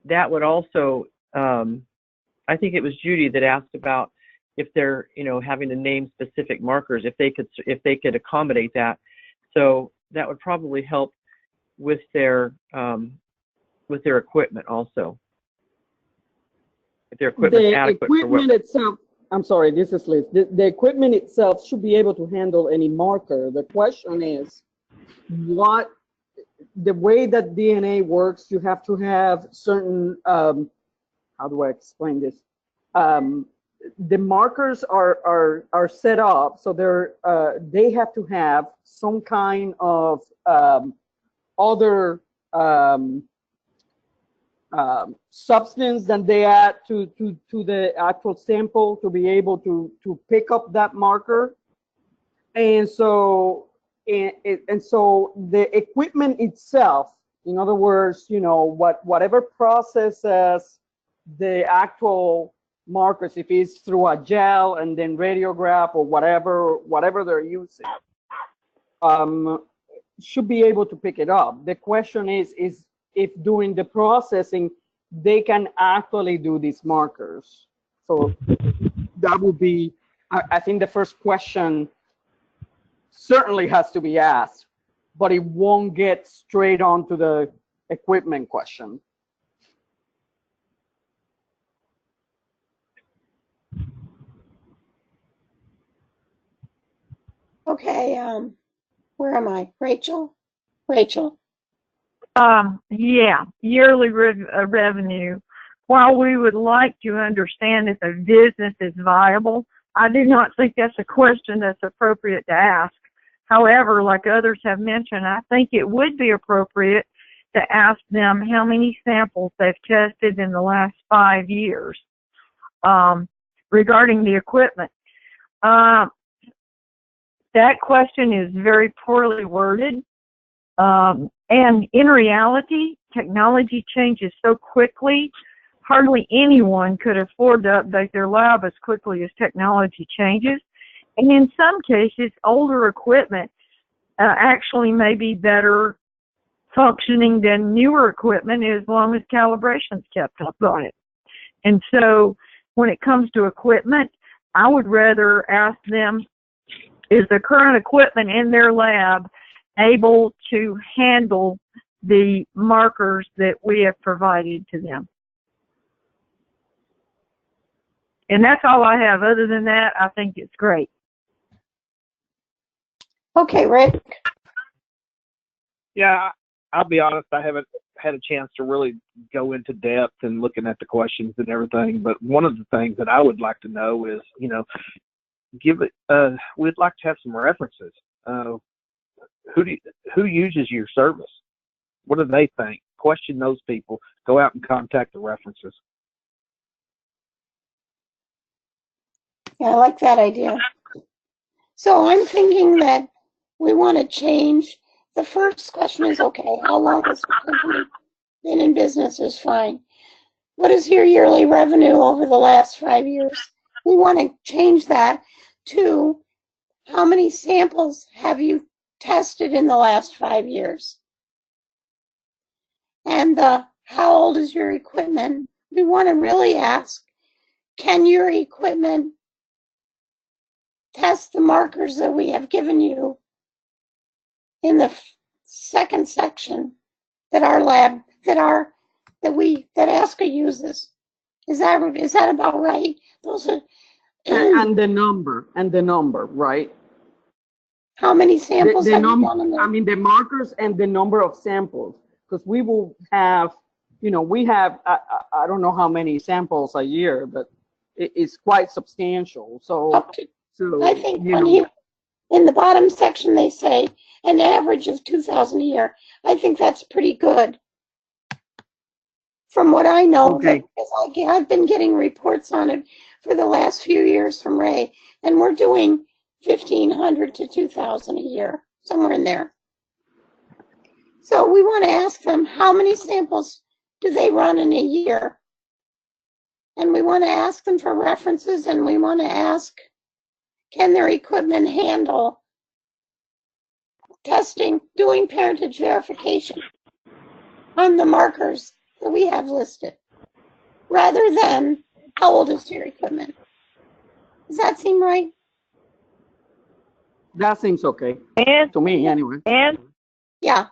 that would also, I think it was Judy that asked about if they're, having to name specific markers, if they could accommodate that. So that would probably help with their equipment also. If their equipment's adequate for what itself, I'm sorry, this is Liz. The equipment itself should be able to handle any marker. The question is, the way that DNA works, you have to have certain, how do I explain this? The markers are set up so they have to have some kind of other substance that they add to the actual sample to be able to pick up that marker. And so the equipment itself, in other words, whatever processes the actual markers, if it's through a gel and then radiograph or whatever they're using, should be able to pick it up. The question is if during the processing they can actually do these markers. So that would be, I think the first question certainly has to be asked, but it won't get straight on to the equipment question. Okay, where am I? Rachel? Rachel? Yeah, yearly revenue. While we would like to understand if a business is viable, I do not think that's a question that's appropriate to ask. However, like others have mentioned, I think it would be appropriate to ask them how many samples they've tested in the last 5 years regarding the equipment. That question is very poorly worded. And in reality, technology changes so quickly, hardly anyone could afford to update their lab as quickly as technology changes. And in some cases, older equipment actually may be better functioning than newer equipment as long as calibration's kept up on it. And so when it comes to equipment, I would rather ask them, is the current equipment in their lab able to handle the markers that we have provided to them? And that's all I have. Other than that, I think it's great. Okay, Rick. Yeah, I'll be honest, I haven't had a chance to really go into depth and looking at the questions and everything, but one of the things that I would like to know is, you know, we'd like to have some references. Who uses your service? What do they think? Question those people. Go out and contact the references. Yeah, I like that idea. So I'm thinking that we want to change. The first question is, okay, how long has the company been in business is fine. What is your yearly revenue over the last 5 years? We want to change that to how many samples have you tested in the last 5 years? And how old is your equipment? We want to really ask, can your equipment test the markers that we have given you in the second section that our lab, that asca uses? Is that about right? Those are and the number, right? How many samples have you done in there? I mean, the markers and the number of samples, because we will have, you know, we have, I don't know how many samples a year, but it's quite substantial. So, I think in the bottom section, they say an average of 2,000 a year. I think that's pretty good. From what I know, okay. Because I've been getting reports on it for the last few years from Ray, and we're doing 1,500 to 2,000 a year, somewhere in there. So we want to ask them, how many samples do they run in a year? And we want to ask them for references, and we want to ask, can their equipment handle testing, doing parentage verification on the markers that we have listed, rather than how old is your equipment? Does that seem right? That seems okay. And to me, anyway. And yeah.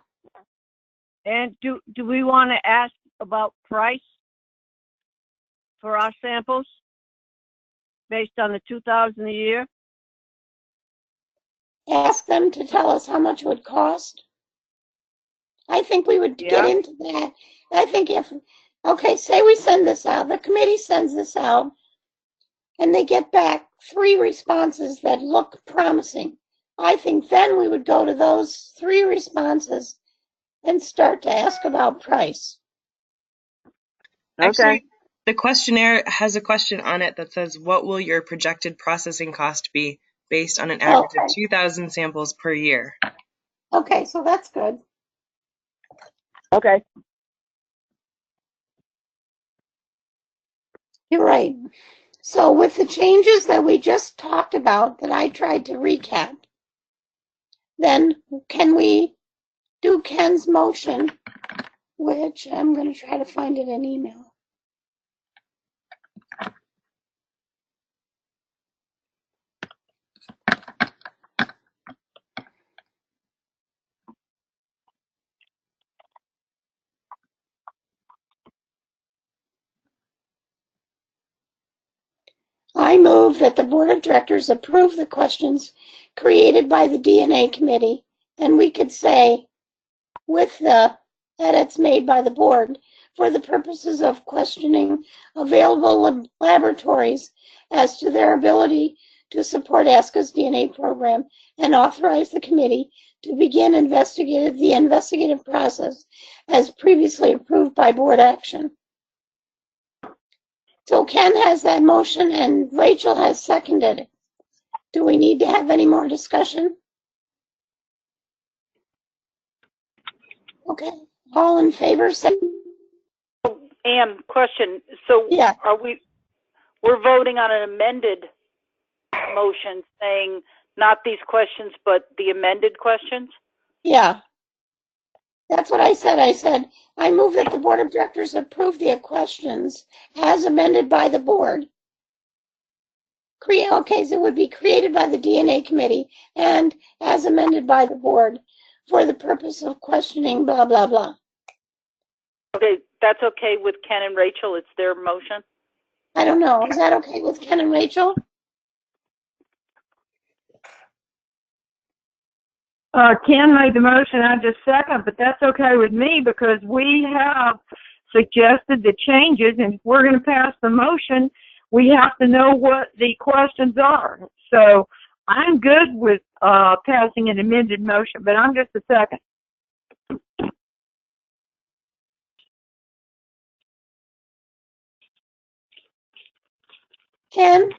And do we want to ask about price for our samples based on the 2,000 a year? Ask them to tell us how much it would cost. I think we would get into that. I think okay, say we send this out, the committee sends this out, and they get back 3 responses that look promising. I think then we would go to those 3 responses and start to ask about price. Actually, the questionnaire has a question on it that says, what will your projected processing cost be based on an average of 2,000 samples per year? Okay, so that's good. Okay. You're right. So with the changes that we just talked about, that I tried to recap, then can we do Ken's motion, which I'm going to try to find it in email. I move that the Board of Directors approve the questions created by the DNA Committee, and we could say, with the edits made by the board, for the purposes of questioning available laboratories as to their ability to support asca's DNA program, and authorize the committee to begin the investigative process as previously approved by board action. So Ken has that motion and Rachel has seconded it. Do we need to have any more discussion? Okay, all in favor, say. Ann, question. So yeah. We're voting on an amended motion saying not these questions, but the amended questions? Yeah. That's what I said. I said, I move that the board of directors approve the questions as amended by the board. Okay, so it would be created by the DNA committee and as amended by the board for the purpose of questioning, blah, blah, blah. Okay, that's okay with Ken and Rachel. It's their motion. I don't know. Is that okay with Ken and Rachel? Ken made the motion, I just second, but that's okay with me because we have suggested the changes, and if we're going to pass the motion, we have to know what the questions are. So I'm good with passing an amended motion, but I'm just a second. Ken?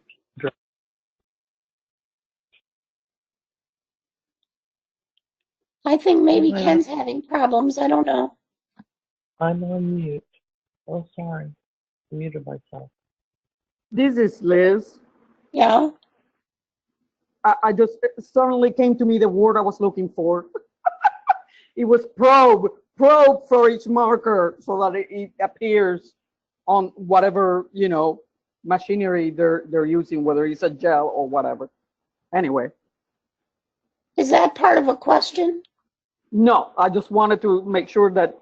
I think maybe Ken's having problems. I don't know. I'm on mute. Oh, sorry. I muted myself. This is Liz. Yeah. I just suddenly came to me the word I was looking for. It was probe for each marker so that it appears on whatever, you know, machinery they're using, whether it's a gel or whatever. Anyway. Is that part of a question? No, I just wanted to make sure that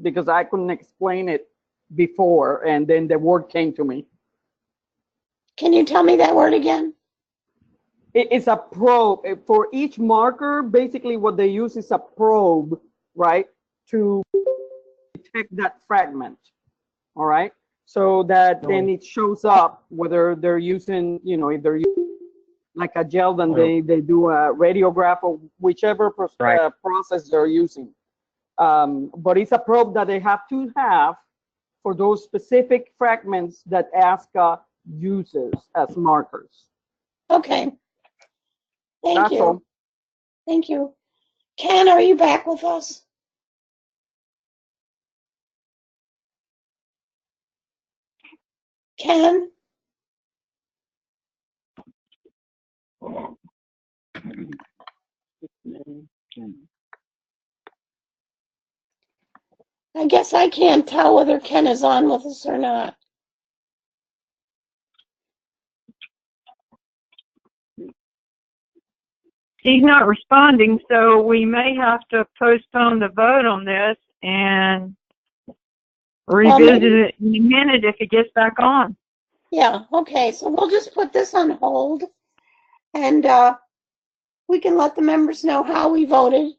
because I couldn't explain it before, and then the word came to me. Can you tell me that word again? It's a probe. For each marker, basically what they use is a probe, right, to detect that fragment, all right? So that then it shows up whether they're using, you know, if they're using like a gel, then they do a radiograph or whichever process they're using. But it's a probe that they have to have for those specific fragments that ASCA uses as markers. Okay. Thank That's you. all. Thank you. Ken, are you back with us? Ken? I guess I can't tell whether Ken is on with us or not. He's not responding, so we may have to postpone the vote on this and revisit it in a minute if he gets back on. Yeah, okay, so we'll just put this on hold and we can let the members know how we voted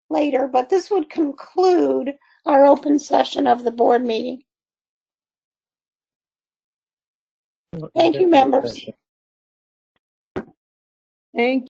later, but this would conclude our open session of the board meeting. Thank you, members. Thank